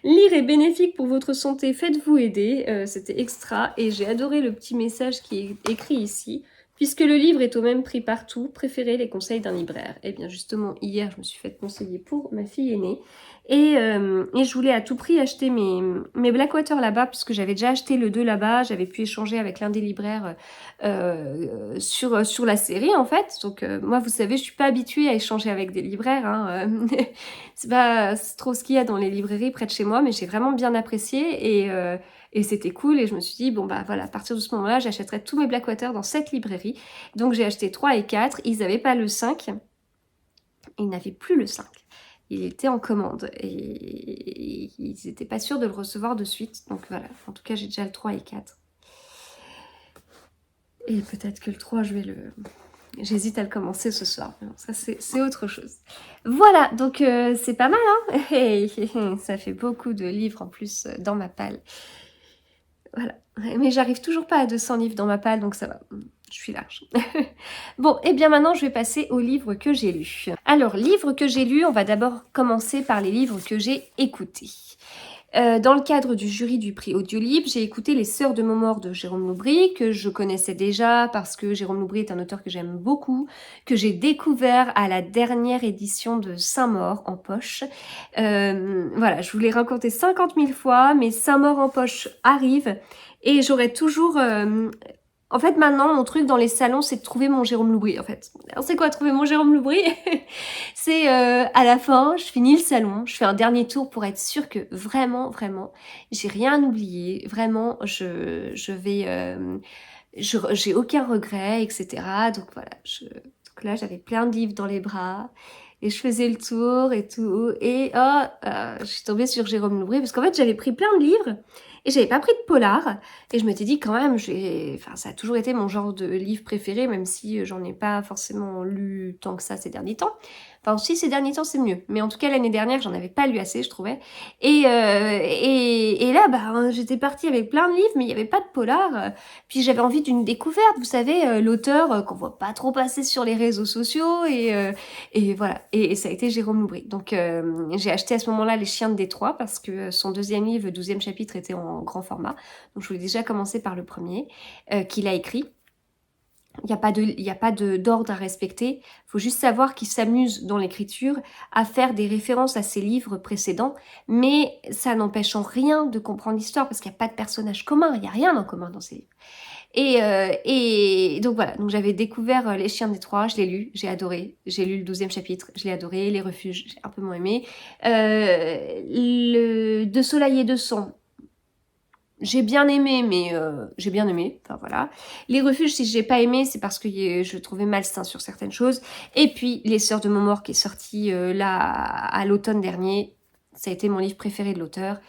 Lire est bénéfique pour votre santé, faites-vous aider, c'était extra, et j'ai adoré le petit message qui est écrit ici. Puisque le livre est au même prix partout, préférez les conseils d'un libraire. Et bien justement, hier, je me suis fait conseiller pour ma fille aînée. Et je voulais à tout prix acheter mes Blackwater là-bas, puisque j'avais déjà acheté le 2 là-bas. J'avais pu échanger avec l'un des libraires sur la série, en fait. Donc moi, vous savez, je suis pas habituée à échanger avec des libraires. Hein. C'est pas trop ce qu'il y a dans les librairies près de chez moi, mais j'ai vraiment bien apprécié. Et c'était cool, et je me suis dit, bon bah voilà, à partir de ce moment-là, j'achèterai tous mes Blackwater dans cette librairie. Donc j'ai acheté 3 et 4, ils n'avaient pas le 5, ils n'avaient plus le 5. Il était en commande, et ils n'étaient pas sûrs de le recevoir de suite. Donc voilà, en tout cas j'ai déjà le 3 et 4. Et peut-être que le 3, j'hésite à le commencer ce soir. Non, ça c'est autre chose. Voilà, donc c'est pas mal, hein. Ça fait beaucoup de livres en plus dans ma palle. Voilà, mais j'arrive toujours pas à 200 livres dans ma palle, donc ça va, je suis large. Bon, et bien maintenant je vais passer aux livres que j'ai lus. Alors, livres que j'ai lus, on va d'abord commencer par les livres que j'ai écoutés. Dans le cadre du jury du prix Audiolib, j'ai écouté Les Sœurs de Momor de Jérôme Loubry, que je connaissais déjà parce que Jérôme Loubry est un auteur que j'aime beaucoup, que j'ai découvert à la dernière édition de Saint-Maur en poche. Voilà, je vous l'ai raconté 50 000 fois, mais Saint-Maur en poche arrive et j'aurai toujours... En fait, maintenant, mon truc dans les salons, c'est de trouver mon Jérôme Loubry, en fait. Alors, c'est quoi trouver mon Jérôme Loubry? C'est à la fin, je finis le salon, je fais un dernier tour pour être sûre que vraiment, vraiment, j'ai rien oublié. Vraiment, je vais... j'ai aucun regret, etc. Donc voilà, donc là, j'avais plein de livres dans les bras. Et je faisais le tour et tout. Et je suis tombée sur Jérôme Loubry, parce qu'en fait, j'avais pris plein de livres. Et j'avais pas pris de polar. Et je m'étais dit quand même, enfin, ça a toujours été mon genre de livre préféré, même si j'en ai pas forcément lu tant que ça ces derniers temps. Enfin, aussi ces derniers temps, c'est mieux. Mais en tout cas, l'année dernière, j'en avais pas lu assez, je trouvais. Et là, bah, j'étais partie avec plein de livres, mais il n'y avait pas de polar. Puis j'avais envie d'une découverte, vous savez, l'auteur qu'on voit pas trop passer sur les réseaux sociaux. Et voilà. Et ça a été Jérôme Loubry. Donc, j'ai acheté à ce moment-là Les Chiens de Détroit, parce que son deuxième livre, le 12e chapitre, était en grand format. Donc, je voulais déjà commencer par le premier, qu'il a écrit. Il n'y a pas d'ordre à respecter. Il faut juste savoir qu'il s'amuse dans l'écriture à faire des références à ses livres précédents, mais ça n'empêche en rien de comprendre l'histoire parce qu'il n'y a pas de personnage commun, il n'y a rien en commun dans ces livres. Et donc voilà, donc j'avais découvert Les Chiens de Détroit, je l'ai lu, j'ai adoré. J'ai lu le 12e chapitre, je l'ai adoré. Les Refuges, j'ai un peu moins aimé. De Soleil et de Sang, j'ai bien aimé, mais j'ai bien aimé. Enfin voilà. Les Refuges, si j'ai pas aimé, c'est parce que je le trouvais malsain sur certaines choses. Et puis Les Sœurs de Momor, qui est sorti là à l'automne dernier, ça a été mon livre préféré de l'auteur.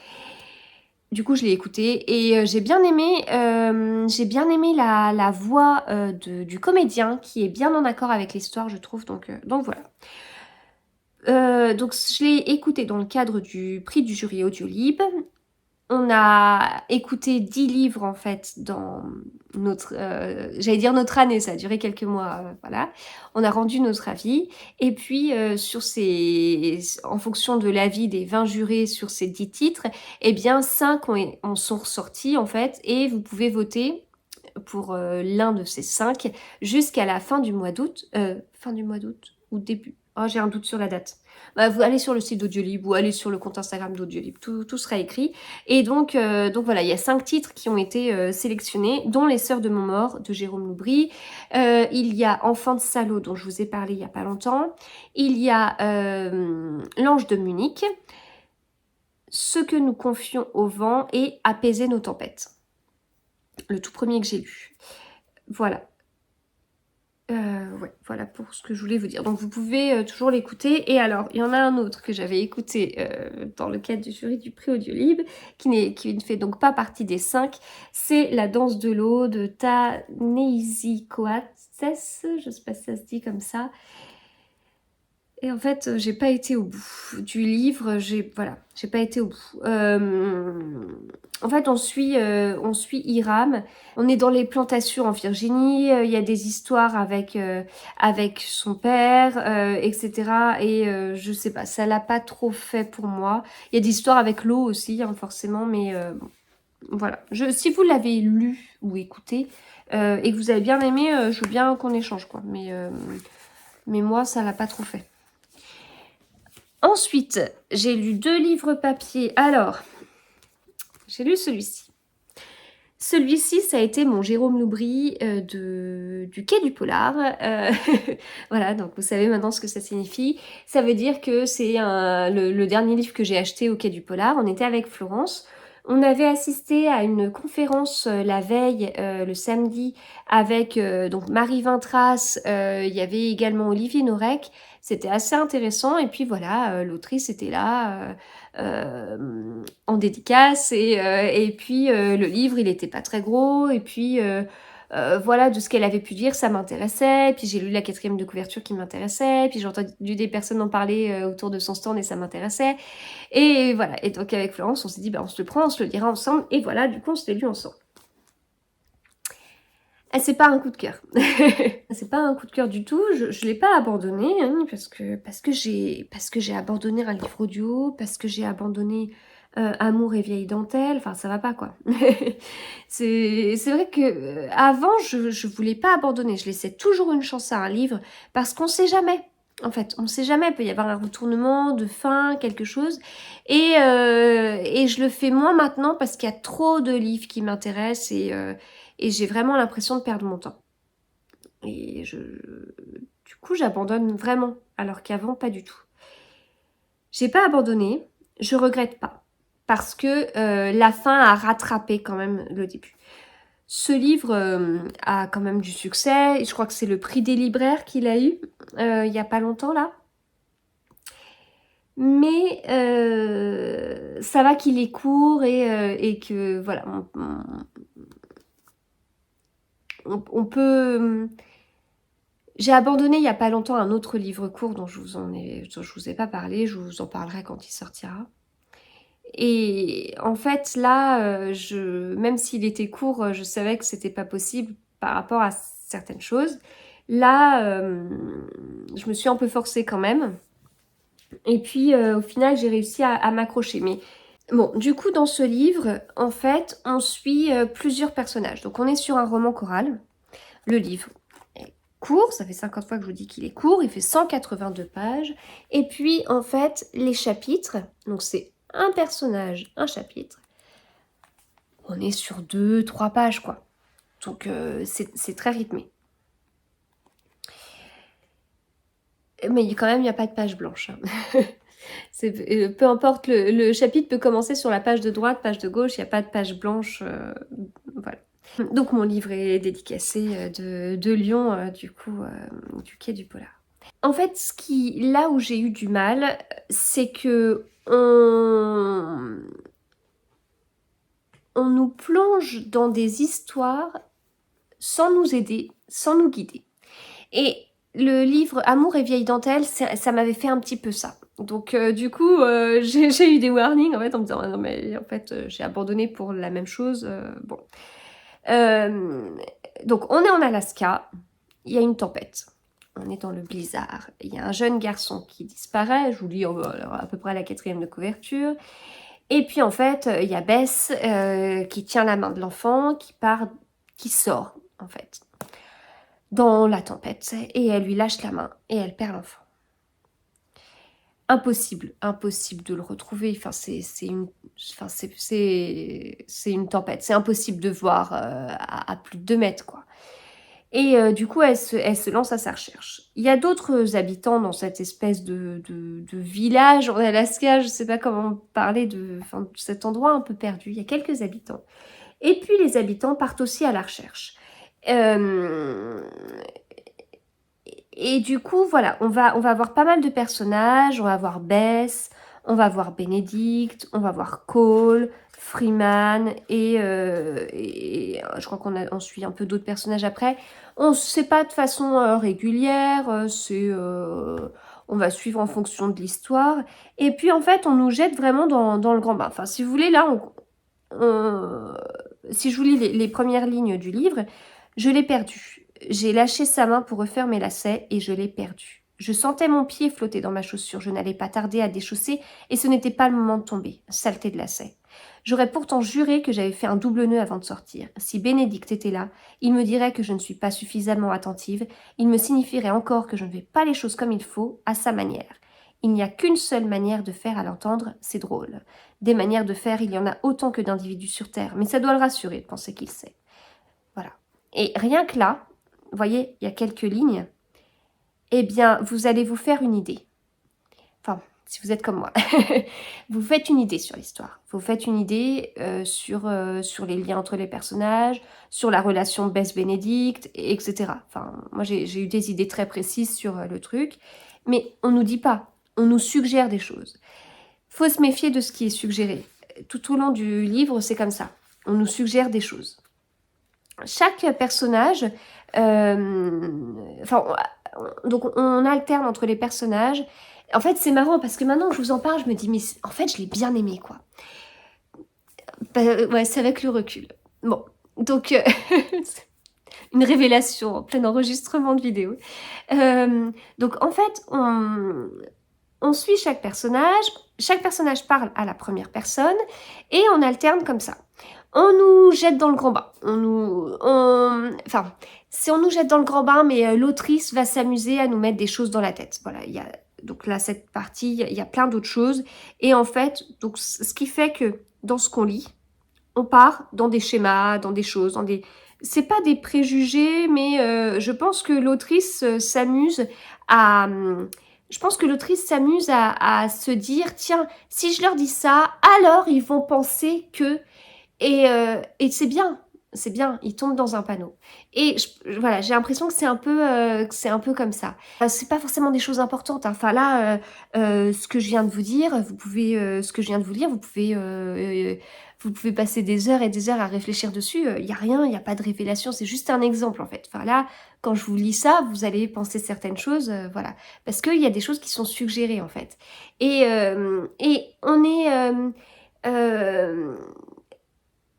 Du coup, je l'ai écouté et j'ai bien aimé la voix du comédien qui est bien en accord avec l'histoire, je trouve. Donc voilà. Donc je l'ai écouté dans le cadre du prix du jury Audiolib. On a écouté 10 livres en fait dans notre, j'allais dire notre année, ça a duré quelques mois, voilà. On a rendu notre avis et puis en fonction de l'avis des 20 jurés sur ces 10 titres, eh bien 5 en sont ressortis en fait et vous pouvez voter pour l'un de ces 5 jusqu'à la fin du mois d'août, ou début. Oh, j'ai un doute sur la date. Bah, vous allez sur le site d'Audiolib ou allez sur le compte Instagram d'Audiolib, tout sera écrit. Et donc voilà, il y a 5 titres qui ont été sélectionnés, dont Les Sœurs de Montmort de Jérôme Loubry. Il y a Enfant de salaud dont je vous ai parlé il n'y a pas longtemps. Il y a L'Ange de Munich, Ce que nous confions au vent et Apaiser nos tempêtes. Le tout premier que j'ai lu. Voilà. Ouais, voilà pour ce que je voulais vous dire. Donc vous pouvez toujours l'écouter. Et alors, il y en a un autre que j'avais écouté dans le cadre du jury du prix Audiolib, qui ne fait donc pas partie des 5. C'est La danse de l'eau de Ta-Nehisi Coates. Je sais pas si ça se dit comme ça. Et en fait, j'ai pas été au bout du livre, j'ai pas été au bout. En fait, on suit Hiram. On est dans les plantations en Virginie. Il y a des histoires avec son père, etc. Et je sais pas, ça l'a pas trop fait pour moi. Il y a des histoires avec l'eau aussi, hein, forcément, mais bon, voilà. Si vous l'avez lu ou écouté et que vous avez bien aimé, je veux bien qu'on échange, quoi. Mais moi, ça l'a pas trop fait. Ensuite, j'ai lu 2 livres papier. Alors, j'ai lu celui-ci. Celui-ci, ça a été mon Jérôme Loubry du Quai du Polar. Voilà, donc vous savez maintenant ce que ça signifie. Ça veut dire que c'est le dernier livre que j'ai acheté au Quai du Polar. On était avec Florence. On avait assisté à une conférence la veille, le samedi, avec donc Marie Vintras. Il y avait également Olivier Norek. C'était assez intéressant. Et puis voilà, l'autrice était là en dédicace. Et puis le livre, il était pas très gros. Et puis voilà, de ce qu'elle avait pu dire, ça m'intéressait. Puis j'ai lu la 4e de couverture qui m'intéressait. Puis j'ai entendu des personnes en parler autour de son stand et ça m'intéressait. Et voilà, et donc avec Florence, on s'est dit, bah, on se le prend, on se le lira ensemble. Et voilà, du coup, on se l'est lu ensemble. C'est pas un coup de cœur. C'est pas un coup de cœur du tout. Je l'ai pas abandonné hein, parce que j'ai abandonné un livre audio, parce que j'ai abandonné Amour et vieille dentelle, enfin ça va pas quoi. C'est vrai que avant je voulais pas abandonner, je laissais toujours une chance à un livre parce qu'on sait jamais. En fait, on sait jamais, il peut y avoir un retournement de fin, quelque chose. Et je le fais moins maintenant parce qu'il y a trop de livres qui m'intéressent et j'ai vraiment l'impression de perdre mon temps. Et du coup, j'abandonne vraiment, alors qu'avant, pas du tout. J'ai pas abandonné, je regrette pas, parce que la fin a rattrapé quand même le début. Ce livre a quand même du succès, je crois que c'est le prix des libraires qu'il a eu il y a pas longtemps là. Mais ça va qu'il est court et que voilà, on peut... J'ai abandonné il n'y a pas longtemps un autre livre court dont je vous ai pas parlé, je vous en parlerai quand il sortira. Et en fait, là, même s'il était court, je savais que c'était pas possible par rapport à certaines choses. Là, je me suis un peu forcée quand même. Et puis, au final, j'ai réussi à m'accrocher. Mais bon, du coup, dans ce livre, en fait, on suit plusieurs personnages. Donc, on est sur un roman choral. Le livre est court, ça fait 50 fois que je vous dis qu'il est court, il fait 182 pages. Et puis, en fait, les chapitres, donc c'est un personnage, un chapitre. On est sur 2-3 pages, quoi. Donc, c'est très rythmé. Mais quand même, il n'y a pas de page blanche. Hein. Peu importe, le chapitre peut commencer sur la page de droite, page de gauche, il n'y a pas de page blanche. Voilà. Donc mon livre est dédicacé de Lyon, du coup, du quai du Polar. En fait, là où j'ai eu du mal, c'est que on nous plonge dans des histoires sans nous aider, sans nous guider. Et le livre Amour et vieille dentelle, ça m'avait fait un petit peu ça. Donc du coup, j'ai eu des warnings en fait en me disant ah non mais en fait j'ai abandonné pour la même chose. Bon. Donc on est en Alaska, il y a une tempête. On est dans le blizzard. Il y a un jeune garçon qui disparaît, je vous lis à peu près à la 4e de couverture. Et puis en fait, il y a Bess qui tient la main de l'enfant, qui sort en fait dans la tempête et elle lui lâche la main et elle perd l'enfant. Impossible de le retrouver. Enfin, c'est une tempête. C'est impossible de voir à plus de 2 mètres, quoi. Et du coup, elle se lance à sa recherche. Il y a d'autres habitants dans cette espèce de village en Alaska. Je ne sais pas comment parler de cet endroit un peu perdu. Il y a quelques habitants. Et puis, les habitants partent aussi à la recherche. Et du coup, voilà, on va avoir pas mal de personnages. On va voir Bess, on va voir Benedict, on va voir Cole, Freeman et je crois on suit un peu d'autres personnages après. On sait pas de façon régulière, on va suivre en fonction de l'histoire. Et puis en fait, on nous jette vraiment dans le grand bain. Enfin, si vous voulez, là, si je vous lis les premières lignes du livre, je l'ai perdu. J'ai lâché sa main pour refaire mes lacets et je l'ai perdu. Je sentais mon pied flotter dans ma chaussure. Je n'allais pas tarder à déchausser et ce n'était pas le moment de tomber. Saleté de lacets. J'aurais pourtant juré que j'avais fait un double nœud avant de sortir. Si Bénédicte était là, il me dirait que je ne suis pas suffisamment attentive. Il me signifierait encore que je ne fais pas les choses comme il faut, à sa manière. Il n'y a qu'une seule manière de faire à l'entendre, c'est drôle. Des manières de faire, il y en a autant que d'individus sur Terre, mais ça doit le rassurer de penser qu'il sait. Voilà. Et rien que là, vous voyez, il y a quelques lignes, eh bien, vous allez vous faire une idée. Enfin, si vous êtes comme moi. Vous faites une idée sur l'histoire. Vous faites une idée sur les liens entre les personnages, sur la relation Bess-Bénédicte, etc. Enfin, moi, j'ai eu des idées très précises sur le truc. Mais on ne nous dit pas. On nous suggère des choses. Faut se méfier de ce qui est suggéré. Tout au long du livre, c'est comme ça. On nous suggère des choses. Chaque personnage, donc on alterne entre les personnages. En fait, c'est marrant parce que maintenant que je vous en parle, je me dis, mais en fait, je l'ai bien aimé, quoi. Ouais, c'est avec le recul. Bon, donc, une révélation en plein enregistrement de vidéo. Donc, en fait, on suit chaque personnage. chaque personnage parle à la première personne et on alterne comme ça. On nous jette dans le grand bain. Enfin, si on nous jette dans le grand bain, mais l'autrice va s'amuser à nous mettre des choses dans la tête. Voilà, donc là, cette partie, il y a plein d'autres choses. Et en fait, donc, ce qui fait que dans ce qu'on lit, on part dans des schémas, dans des choses, dans des... C'est pas des préjugés, mais je pense que l'autrice s'amuse à... Je pense que l'autrice s'amuse à se dire, tiens, si je leur dis ça, alors ils vont penser que... Et c'est bien, ils tombent dans un panneau. Et voilà, j'ai l'impression que c'est un peu comme ça. C'est pas forcément des choses importantes, hein. Enfin là, ce que je viens de vous dire, ce que je viens de vous lire, vous pouvez passer des heures et des heures à réfléchir dessus. Il y a rien, il n'y a pas de révélation, c'est juste un exemple en fait. Enfin là, quand je vous lis ça, vous allez penser certaines choses, voilà, parce qu'il y a des choses qui sont suggérées en fait. Et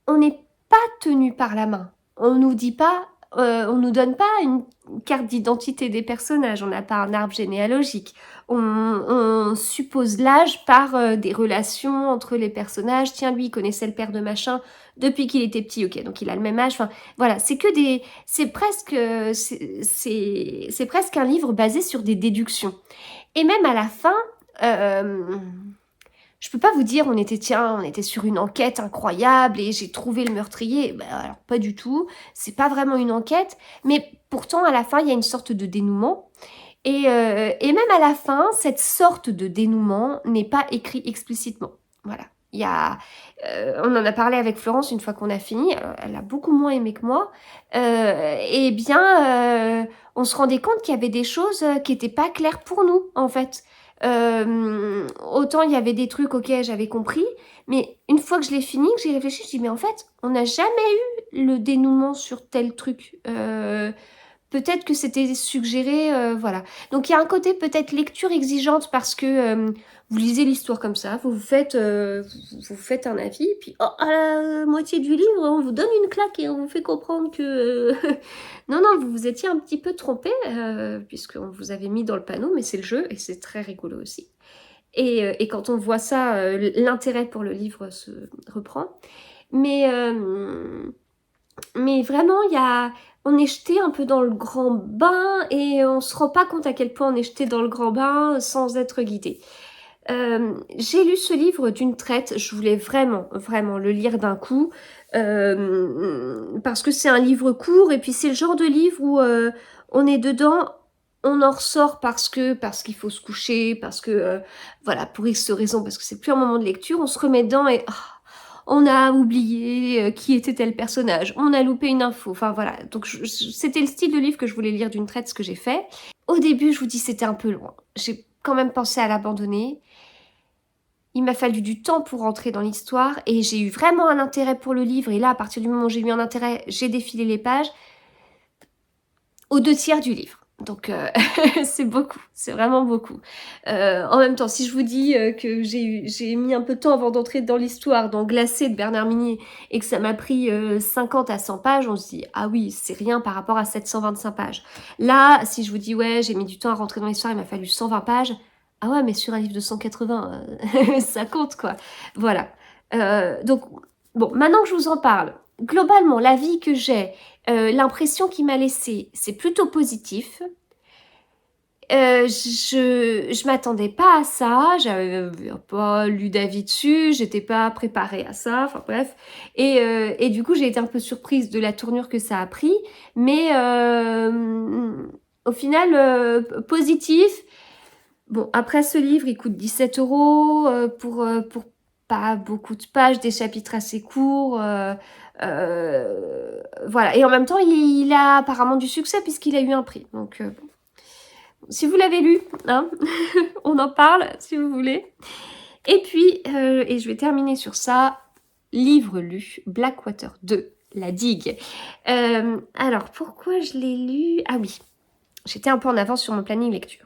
on n'est pas tenu par la main. On nous dit pas, on nous donne pas une carte d'identité des personnages. On n'a pas un arbre généalogique. On suppose l'âge par des relations entre les personnages. Tiens, lui, il connaissait le père de machin depuis qu'il était petit. Ok, donc il a le même âge. Enfin, voilà, c'est presque un livre basé sur des déductions. Et même à la fin. Je peux pas vous dire, on était sur une enquête incroyable et j'ai trouvé le meurtrier. Ben, alors, pas du tout. C'est pas vraiment une enquête. Mais pourtant, à la fin, il y a une sorte de dénouement. Et même à la fin, cette sorte de dénouement n'est pas écrit explicitement. Voilà. On en a parlé avec Florence une fois qu'on a fini. Elle a beaucoup moins aimé que moi. On se rendait compte qu'il y avait des choses qui n'étaient pas claires pour nous, en fait. Autant il y avait des trucs, ok, j'avais compris, mais une fois que je l'ai fini, que j'ai réfléchi, je dis mais en fait, on n'a jamais eu le dénouement sur tel truc. Peut-être que c'était suggéré, voilà. Donc il y a un côté peut-être lecture exigeante parce que vous lisez l'histoire comme ça, vous faites un avis, et puis à la moitié du livre, on vous donne une claque et on vous fait comprendre que non, vous vous étiez un petit peu trompé, puisqu'on vous avait mis dans le panneau, mais c'est le jeu et c'est très rigolo aussi. Et quand on voit ça, l'intérêt pour le livre se reprend. Mais vraiment, on est jeté un peu dans le grand bain et on se rend pas compte à quel point on est jeté dans le grand bain sans être guidé. J'ai lu ce livre d'une traite, je voulais vraiment le lire d'un coup, parce que c'est un livre court et puis c'est le genre de livre où on est dedans, on en ressort parce qu'il faut se coucher, parce que voilà, pour X raisons, parce que c'est plus un moment de lecture, on se remet dedans et on a oublié qui était tel personnage, on a loupé une info, enfin voilà. Donc c'était le style de livre que je voulais lire d'une traite, ce que j'ai fait. Au début, je vous dis, c'était un peu loin. J'ai quand même pensé à l'abandonner. Il m'a fallu du temps pour rentrer dans l'histoire et j'ai eu vraiment un intérêt pour le livre. Et là, à partir du moment où j'ai eu un intérêt, j'ai défilé les pages aux 2/3 du livre. Donc c'est beaucoup, c'est vraiment beaucoup. En même temps, si je vous dis que j'ai mis un peu de temps avant d'entrer dans l'histoire, dans Glacé de Bernard Minier, et que ça m'a pris 50 à 100 pages, on se dit, ah oui, c'est rien par rapport à 725 pages. Là, si je vous dis, ouais, j'ai mis du temps à rentrer dans l'histoire, il m'a fallu 120 pages, ah ouais, mais sur un livre de 180, ça compte, quoi. Voilà. Donc, bon, maintenant que je vous en parle, globalement, l'avis que j'ai, l'impression qu'il m'a laissé, c'est plutôt positif. Je m'attendais pas à ça, j'avais pas lu d'avis dessus, j'étais pas préparée à ça, enfin bref. Et du coup, j'ai été un peu surprise de la tournure que ça a pris, mais au final, positif. Bon, après ce livre, il coûte 17 € pour pas beaucoup de pages, des chapitres assez courts. Voilà. Et en même temps, il a apparemment du succès puisqu'il a eu un prix. Donc, bon. Si vous l'avez lu, hein, on en parle si vous voulez. Et puis, et je vais terminer sur ça, livre lu, Blackwater 2, La Digue. Alors, pourquoi je l'ai lu? Ah oui, j'étais un peu en avance sur mon planning lecture.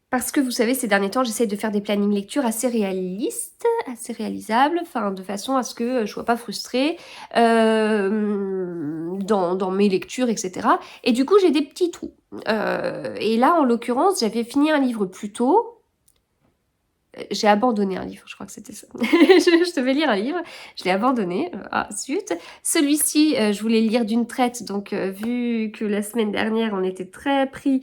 Parce que vous savez, ces derniers temps, j'essaie de faire des plannings lecture assez réalistes, assez réalisables, enfin de façon à ce que je ne sois pas frustrée dans mes lectures, etc. Et du coup, j'ai des petits trous. Et là, en l'occurrence, j'avais fini un livre plus tôt. j'ai abandonné un livre, je crois que c'était ça. Je devais lire un livre, je l'ai abandonné, ah zut. Celui-ci, je voulais le lire d'une traite, donc vu que la semaine dernière, on était très pris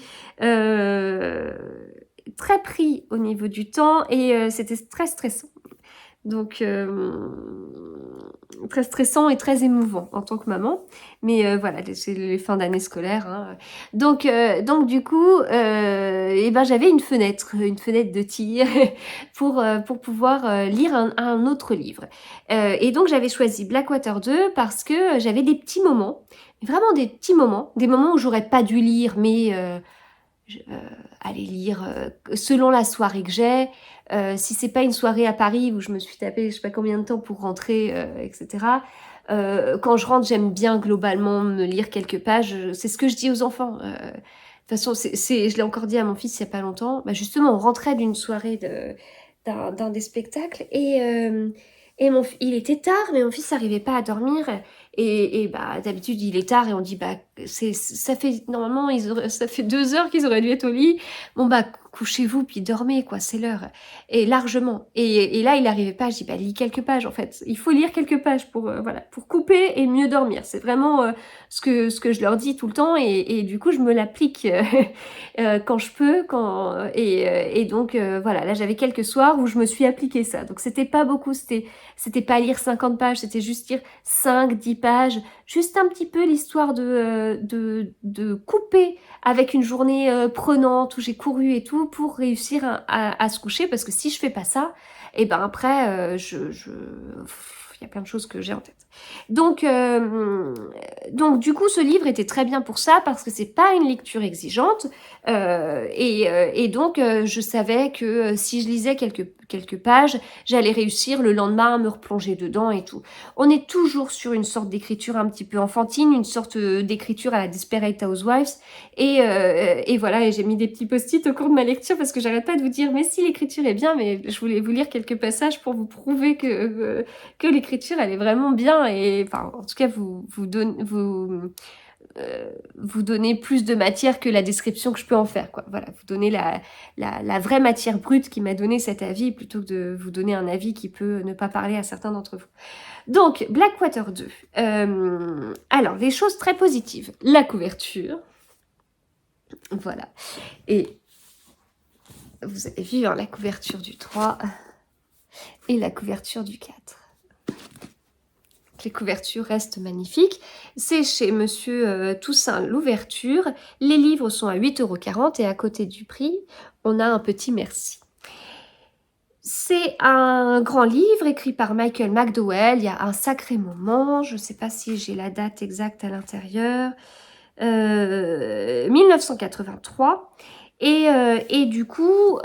au niveau du temps et c'était très stressant. Donc, très stressant et très émouvant en tant que maman. Mais voilà, c'est les fins d'année scolaire. Hein. Donc du coup, eh ben, j'avais une fenêtre de tir pour pouvoir lire un autre livre. Et donc j'avais choisi Blackwater 2 parce que j'avais des petits moments, vraiment des moments où j'aurais pas dû lire, mais aller lire selon la soirée que j'ai. Si c'est pas une soirée à Paris où je me suis tapé je sais pas combien de temps pour rentrer, etc. Quand je rentre, j'aime bien globalement me lire quelques pages. C'est ce que je dis aux enfants. De toute façon, je l'ai encore dit à mon fils il y a pas longtemps. Bah justement, on rentrait d'une soirée d'un des spectacles et il était tard, mais mon fils n'arrivait pas à dormir. Et bah d'habitude il est tard et on dit bah ça fait normalement ça fait 2 heures qu'ils auraient dû être au lit. Bon bah couchez-vous puis dormez quoi, c'est l'heure. Et largement. Et là il n'arrivait pas. Je dis bah lis quelques pages en fait. Il faut lire quelques pages pour voilà pour couper et mieux dormir. C'est vraiment ce que je leur dis tout le temps et du coup je me l'applique quand je peux et donc voilà là j'avais quelques soirs où je me suis appliqué ça. Donc c'était pas beaucoup, c'était pas lire 50 pages, c'était juste lire 5-10 pages, juste un petit peu l'histoire de couper avec une journée prenante où j'ai couru et tout pour réussir à se coucher parce que si je fais pas ça, et ben après il y a plein de choses que j'ai en tête. Donc du coup ce livre était très bien pour ça parce que c'est pas une lecture exigeante et donc je savais que si je lisais quelques pages, j'allais réussir le lendemain à me replonger dedans et tout. On est toujours sur une sorte d'écriture un petit peu enfantine, une sorte d'écriture à la Desperate Housewives et voilà, et j'ai mis des petits post-it au cours de ma lecture parce que j'arrête pas de vous dire mais si l'écriture est bien, mais je voulais vous lire quelques passages pour vous prouver que l'écriture elle est vraiment bien et enfin en tout cas vous donnez plus de matière que la description que je peux en faire quoi. Voilà, vous donnez la vraie matière brute qui m'a donné cet avis plutôt que de vous donner un avis qui peut ne pas parler à certains d'entre vous. Donc Blackwater 2. Alors les choses très positives, la couverture. Voilà. Et vous avez vu hein, la couverture du 3 et la couverture du 4. Les couvertures restent magnifiques. C'est chez Monsieur Toussaint l'ouverture. Les livres sont à 8,40 € et à côté du prix, on a un petit merci. C'est un grand livre écrit par Michael McDowell. Il y a un sacré moment. Je ne sais pas si j'ai la date exacte à l'intérieur. 1983. Et du coup,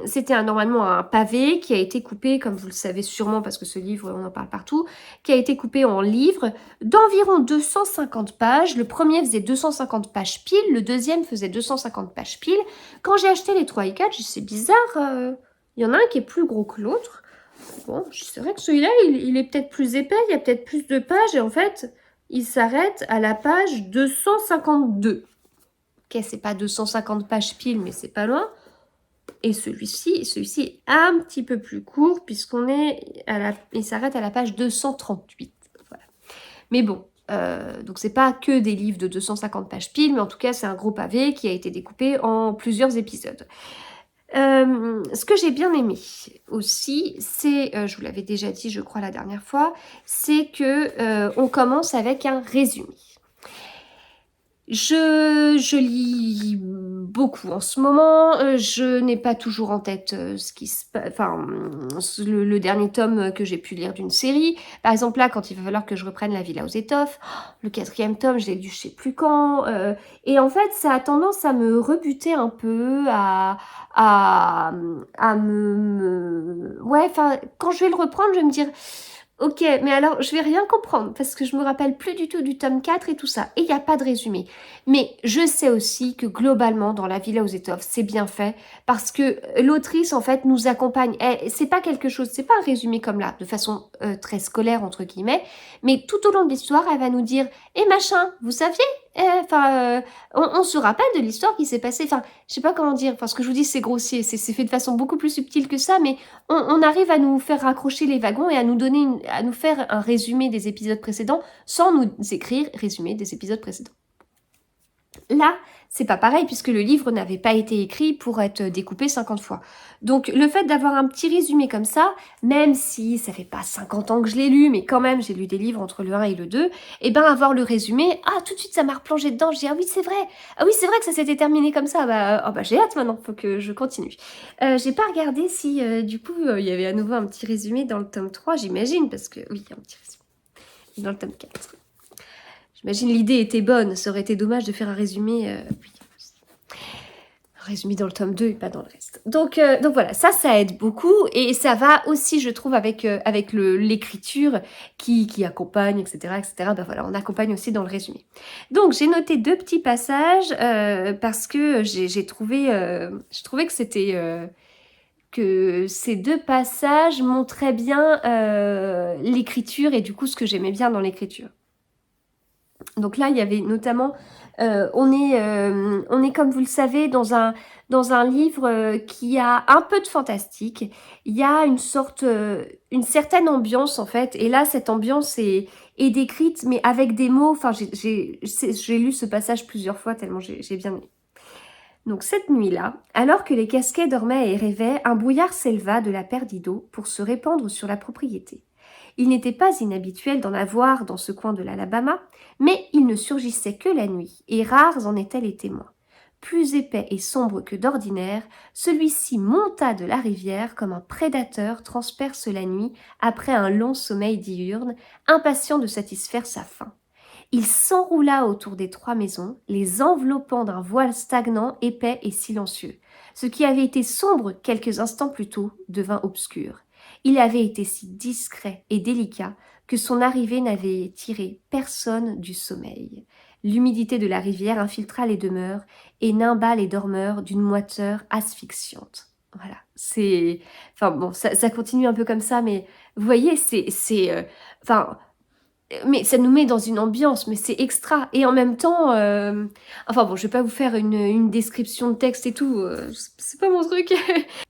c'était normalement un pavé qui a été coupé, comme vous le savez sûrement, parce que ce livre, on en parle partout, qui a été coupé en livres d'environ 250 pages. Le premier faisait 250 pages pile, le deuxième faisait 250 pages pile. Quand j'ai acheté les 3 et 4, j'ai dit, c'est bizarre, il y en a un qui est plus gros que l'autre. Bon, c'est vrai que celui-là, il est peut-être plus épais, il y a peut-être plus de pages, et en fait, il s'arrête à la page 252. Ok, c'est pas 250 pages pile, mais c'est pas loin. Et celui-ci est un petit peu plus court, puisqu'on est il s'arrête à la page 238. Voilà. Mais bon, donc c'est pas que des livres de 250 pages pile, mais en tout cas, c'est un gros pavé qui a été découpé en plusieurs épisodes. Ce que j'ai bien aimé aussi, c'est, je vous l'avais déjà dit, je crois, la dernière fois, c'est que on commence avec un résumé. Je lis beaucoup en ce moment, je n'ai pas toujours en tête ce qui se passe, enfin le dernier tome que j'ai pu lire d'une série. Par exemple là, quand il va falloir que je reprenne La Villa aux étoffes, le 4e tome, je l'ai lu je sais plus quand, et en fait ça a tendance à me rebuter un peu, ouais, enfin quand je vais le reprendre, je vais me dire ok, mais alors je vais rien comprendre parce que je me rappelle plus du tout du tome 4 et tout ça. Et il n'y a pas de résumé. Mais je sais aussi que globalement, dans La Villa aux étoffes, c'est bien fait parce que l'autrice, en fait, nous accompagne. C'est pas quelque chose, c'est pas un résumé comme là, de façon très scolaire, entre guillemets. Mais tout au long de l'histoire, elle va nous dire « Eh machin, vous saviez enfin, on se rappelle de l'histoire qui s'est passée. Enfin, je sais pas comment dire. Enfin, ce que je vous dis, c'est grossier. C'est fait de façon beaucoup plus subtile que ça, mais on arrive à nous faire raccrocher les wagons et à nous donner, à nous faire un résumé des épisodes précédents sans nous écrire résumé des épisodes précédents. Là, c'est pas pareil puisque le livre n'avait pas été écrit pour être découpé 50 fois. Donc le fait d'avoir un petit résumé comme ça, même si ça fait pas 50 ans que je l'ai lu, mais quand même j'ai lu des livres entre le 1 et le 2, et ben avoir le résumé, tout de suite ça m'a replongé dedans, je dis ah oui c'est vrai, que ça s'était terminé comme ça, j'ai hâte maintenant, faut que je continue. J'ai pas regardé si du coup il y avait à nouveau un petit résumé dans le tome 3, j'imagine, parce que oui, il y a un petit résumé dans le tome 4. J'imagine l'idée était bonne, ça aurait été dommage de faire un résumé, un résumé dans le tome 2 et pas dans le reste. Donc voilà, ça aide beaucoup et ça va aussi, je trouve, avec l'écriture qui accompagne, etc., etc. Ben voilà, on accompagne aussi dans le résumé. Donc j'ai noté 2 petits passages parce que j'ai trouvé, je trouvais que c'était que ces 2 passages montraient bien l'écriture et du coup ce que j'aimais bien dans l'écriture. Donc là, il y avait notamment, on est comme vous le savez dans un livre qui a un peu de fantastique. Il y a une certaine ambiance en fait. Et là, cette ambiance est décrite, mais avec des mots. Enfin, j'ai lu ce passage plusieurs fois tellement j'ai bien aimé. Donc cette nuit-là, alors que les Casquets dormaient et rêvaient, un brouillard s'éleva de la Perdido pour se répandre sur la propriété. Il n'était pas inhabituel d'en avoir dans ce coin de l'Alabama, mais il ne surgissait que la nuit, et rares en étaient les témoins. Plus épais et sombre que d'ordinaire, celui-ci monta de la rivière comme un prédateur transperce la nuit après un long sommeil diurne, impatient de satisfaire sa faim. Il s'enroula autour des 3 maisons, les enveloppant d'un voile stagnant, épais et silencieux. Ce qui avait été sombre quelques instants plus tôt devint obscur. Il avait été si discret et délicat que son arrivée n'avait tiré personne du sommeil. L'humidité de la rivière infiltra les demeures et nimba les dormeurs d'une moiteur asphyxiante. Voilà, c'est... Enfin bon, ça continue un peu comme ça, mais vous voyez, mais ça nous met dans une ambiance, mais c'est extra. Et en même temps, enfin bon, je vais pas vous faire une description de texte et tout, c'est pas mon truc.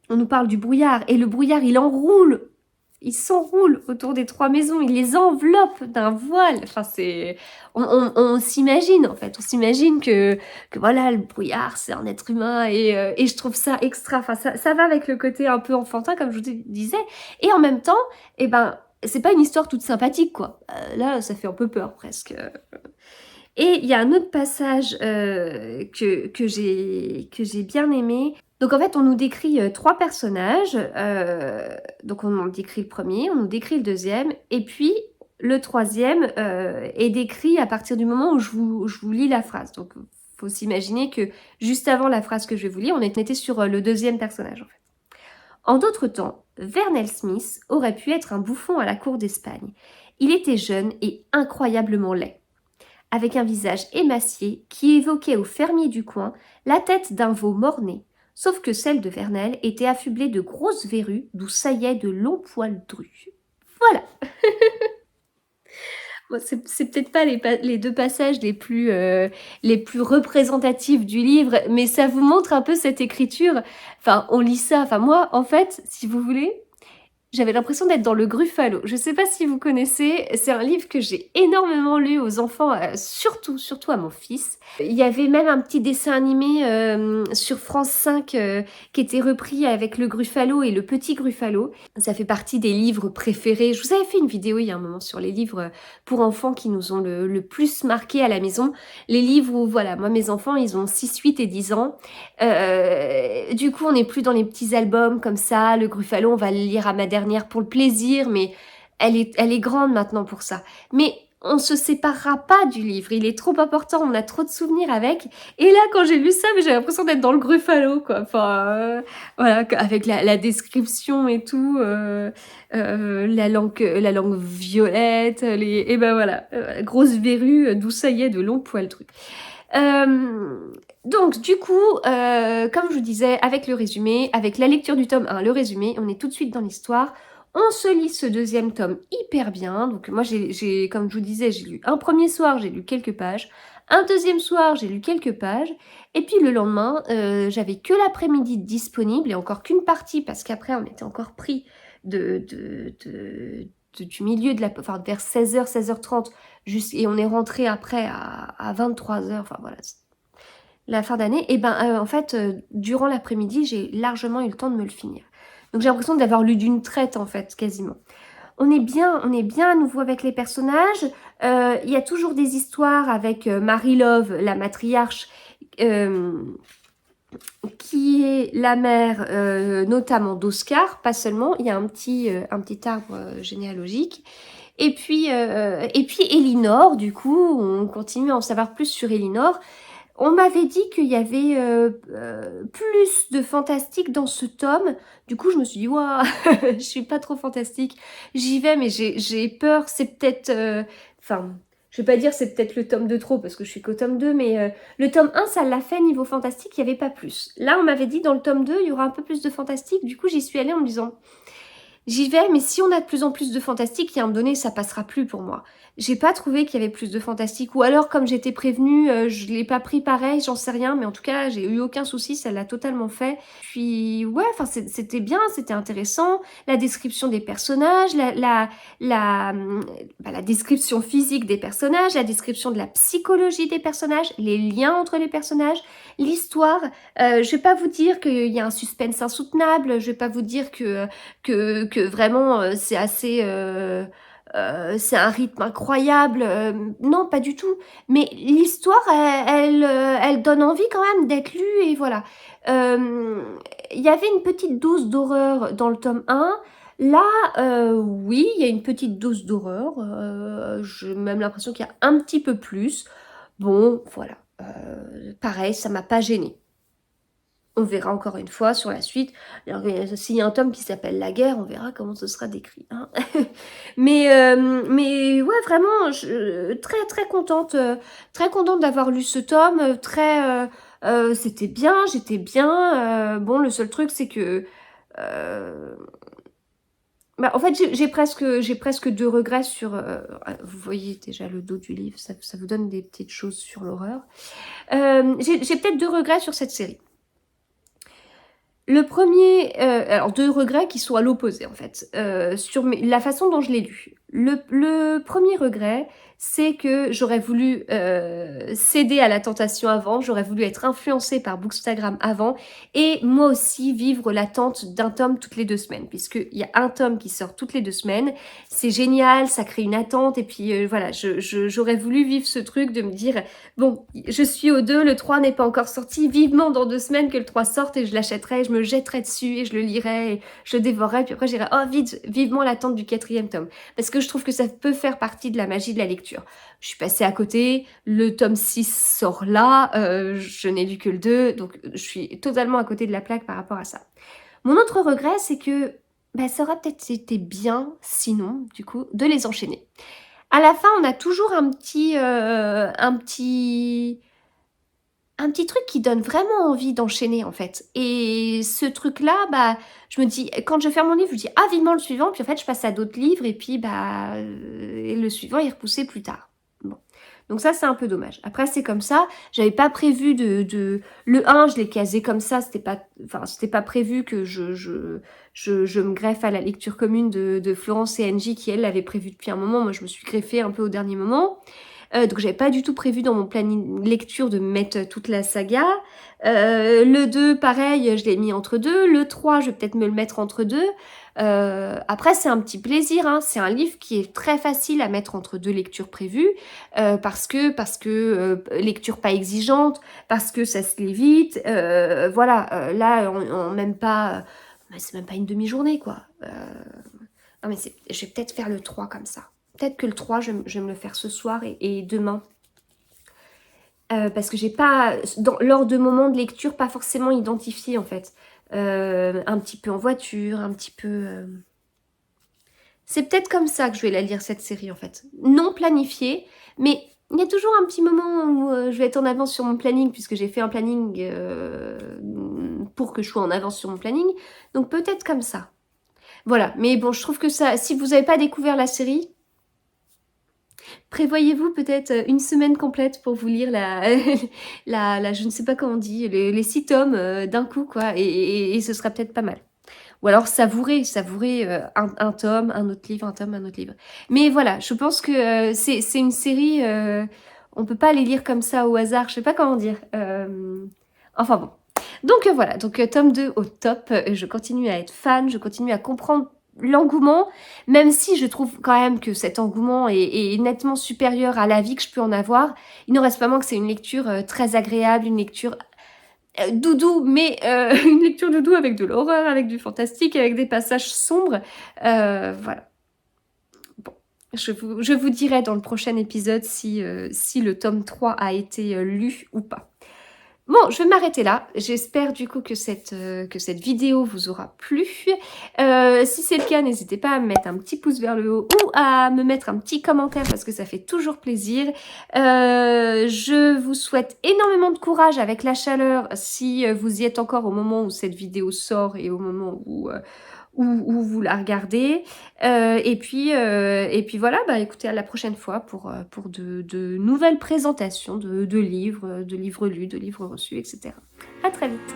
On nous parle du brouillard, et le brouillard, il s'enroule autour des 3 maisons, il les enveloppe d'un voile. Enfin, c'est... On s'imagine, en fait, on s'imagine que voilà, le brouillard, c'est un être humain, et je trouve ça extra. Enfin, ça va avec le côté un peu enfantin, comme je vous disais. Et en même temps, eh ben, c'est pas une histoire toute sympathique, quoi. Là, ça fait un peu peur, presque. Et il y a un autre passage que j'ai bien aimé. Donc en fait, on nous décrit 3 personnages. Donc on nous décrit le premier, on nous décrit le deuxième, et puis le troisième est décrit à partir du moment où je vous lis la phrase. Donc faut s'imaginer que juste avant la phrase que je vais vous lire, on était sur le deuxième personnage en fait. En d'autres temps, Vernel Smith aurait pu être un bouffon à la cour d'Espagne. Il était jeune et incroyablement laid, avec un visage émacié qui évoquait au fermier du coin la tête d'un veau mort-né, sauf que celle de Vernel était affublée de grosses verrues d'où saillaient de longs poils drus. Voilà. Bon, c'est peut-être pas les 2 passages les plus représentatifs du livre, mais ça vous montre un peu cette écriture. Enfin, on lit ça. Enfin, moi, en fait, si vous voulez, j'avais l'impression d'être dans le Gruffalo. Je sais pas si vous connaissez, c'est un livre que j'ai énormément lu aux enfants, surtout à mon fils. Il y avait même un petit dessin animé sur France 5 qui était repris avec le Gruffalo et le petit Gruffalo. Ça fait partie des livres préférés. Je vous avais fait une vidéo il y a un moment sur les livres pour enfants qui nous ont le plus marqué à la maison. Les livres où, voilà, moi mes enfants, ils ont 6, 8 et 10 ans. Du coup, on n'est plus dans les petits albums comme ça. Le Gruffalo, on va le lire à ma dernière pour le plaisir, mais elle est grande maintenant pour ça. Mais on se séparera pas du livre, il est trop important, on a trop de souvenirs avec. Et là, quand j'ai lu ça, j'ai l'impression d'être dans le Gruffalo, quoi. Enfin, voilà, avec la description et tout, la langue violette, et ben voilà, grosse verrue, d'où ça y est, de longs poils trucs. Donc du coup, comme je vous disais, avec le résumé, avec la lecture du tome 1, le résumé, on est tout de suite dans l'histoire. On se lit ce deuxième tome hyper bien. Donc moi, comme je vous disais, j'ai lu un premier soir, j'ai lu quelques pages. Un deuxième soir, j'ai lu quelques pages. Et puis le lendemain, j'avais que l'après-midi disponible et encore qu'une partie parce qu'après on était encore pris du milieu de la... Enfin vers 16h, 16h30 et on est rentré après à 23h. Enfin voilà, la fin d'année. Et ben en fait, durant l'après-midi, j'ai largement eu le temps de me le finir. Donc j'ai l'impression d'avoir lu d'une traite en fait, quasiment. On est bien à nouveau avec les personnages. Il y a toujours des histoires avec Marie Love, la matriarche, qui est la mère notamment d'Oscar, pas seulement. Il y a un petit arbre généalogique. Et puis Elinor, du coup, on continue à en savoir plus sur Elinor. On m'avait dit qu'il y avait plus de fantastique dans ce tome. Du coup, je me suis dit, waouh, je suis pas trop fantastique. J'y vais, mais j'ai peur. C'est peut-être... Enfin, je vais pas dire c'est peut-être le tome de trop, parce que je suis qu'au tome 2, mais le tome 1, ça l'a fait niveau fantastique, il n'y avait pas plus. Là, on m'avait dit, dans le tome 2, il y aura un peu plus de fantastique. Du coup, j'y suis allée en me disant... J'y vais, mais si on a de plus en plus de fantastique, il y a un moment donné, ça passera plus pour moi. J'ai pas trouvé qu'il y avait plus de fantastique. Ou alors, comme j'étais prévenue, je l'ai pas pris pareil, j'en sais rien. Mais en tout cas, j'ai eu aucun souci, ça l'a totalement fait. Puis, ouais, enfin, c'était bien, c'était intéressant. La description des personnages, la description physique des personnages, la description de la psychologie des personnages, les liens entre les personnages, l'histoire. Je vais pas vous dire qu'il y a un suspense insoutenable, je vais pas vous dire que vraiment c'est assez... c'est un rythme incroyable. Non, pas du tout. Mais l'histoire, elle donne envie quand même d'être lue et voilà. Il y avait une petite dose d'horreur dans le tome 1. Là, oui, il y a une petite dose d'horreur. J'ai même l'impression qu'il y a un petit peu plus. Bon, voilà. Pareil, ça m'a pas gênée. On verra encore une fois sur la suite. S'il y a un tome qui s'appelle La guerre, on verra comment ce sera décrit. Hein. mais ouais, vraiment, très contente d'avoir lu ce tome. C'était bien, j'étais bien. Bon, le seul truc, c'est que... en fait, j'ai presque deux regrets sur... vous voyez déjà le dos du livre, ça vous donne des petites choses sur l'horreur. J'ai peut-être deux regrets sur cette série. Le premier, alors deux regrets qui sont à l'opposé en fait, sur la façon dont je l'ai lu. Le premier regret, c'est que j'aurais voulu céder à la tentation avant, j'aurais voulu être influencée par Bookstagram avant, et moi aussi vivre l'attente d'un tome toutes les 2 semaines, puisqu'il y a un tome qui sort toutes les 2 semaines, c'est génial, ça crée une attente, et puis voilà, j'aurais voulu vivre ce truc de me dire, bon, je suis au 2, le 3 n'est pas encore sorti, vivement dans 2 semaines que le 3 sorte, et je l'achèterai, je me jetterai dessus, et je le lirai, et je le dévorerai, puis après j'irai, oh vite, vivement l'attente du 4e tome, parce que je trouve que ça peut faire partie de la magie de la lecture. Je suis passée à côté, le tome 6 sort là, je n'ai lu que le 2, donc je suis totalement à côté de la plaque par rapport à ça. Mon autre regret, c'est que ça aurait peut-être été bien, sinon, du coup, de les enchaîner. À la fin, on a toujours un petit truc qui donne vraiment envie d'enchaîner, en fait. Et ce truc-là, je me dis, quand je ferme mon livre, je me dis, ah, vivement le suivant, puis en fait, je passe à d'autres livres, et puis, le suivant est repoussé plus tard. Bon. Donc ça, c'est un peu dommage. Après, c'est comme ça. J'avais pas prévu Le 1, je l'ai casé comme ça. C'était pas prévu que je me greffe à la lecture commune de Florence et Angie, qui, elle, l'avait prévu depuis un moment. Moi, je me suis greffée un peu au dernier moment. Donc j'avais pas du tout prévu dans mon planning lecture de mettre toute la saga. Le 2, pareil, je l'ai mis entre deux. Le 3, je vais peut-être me le mettre entre deux. Après, c'est un petit plaisir. Hein. C'est un livre qui est très facile à mettre entre deux lectures prévues. Parce que lecture pas exigeante, parce que ça se lit vite. Voilà, là, on même pas... c'est même pas une demi-journée, quoi. Non, mais je vais peut-être faire le 3 comme ça. Peut-être que le 3, je vais me le faire ce soir et demain. Parce que j'ai pas, lors de moments de lecture, pas forcément identifié en fait. Un petit peu en voiture, un petit peu... C'est peut-être comme ça que je vais la lire cette série en fait. Non planifiée, mais il y a toujours un petit moment où je vais être en avance sur mon planning, puisque j'ai fait un planning pour que je sois en avance sur mon planning. Donc peut-être comme ça. Voilà, mais bon, je trouve que ça, si vous n'avez pas découvert la série... Prévoyez-vous peut-être une semaine complète pour vous lire je ne sais pas comment on dit, les 6 tomes d'un coup, quoi, et ce sera peut-être pas mal. Ou alors savourer un tome, un autre livre, un tome, un autre livre. Mais voilà, je pense que c'est une série, on peut pas les lire comme ça au hasard, je sais pas comment dire. Enfin bon. Donc voilà, donc tome 2 au top, je continue à être fan, je continue à comprendre l'engouement, même si je trouve quand même que cet engouement est nettement supérieur à l'avis que je peux en avoir. Il ne reste pas moins que c'est une lecture très agréable, une lecture doudou, mais une lecture doudou avec de l'horreur, avec du fantastique, avec des passages sombres. Voilà. Bon, je vous dirai dans le prochain épisode si le tome 3 a été lu ou pas. Bon, je vais m'arrêter là. J'espère du coup que cette vidéo vous aura plu. Si c'est le cas, n'hésitez pas à me mettre un petit pouce vers le haut ou à me mettre un petit commentaire parce que ça fait toujours plaisir. Je vous souhaite énormément de courage avec la chaleur si vous y êtes encore au moment où cette vidéo sort et au moment où vous la regardez. Et puis voilà, bah, écoutez, à la prochaine fois pour de nouvelles présentations de livres lus, de livres reçus, etc. À très vite.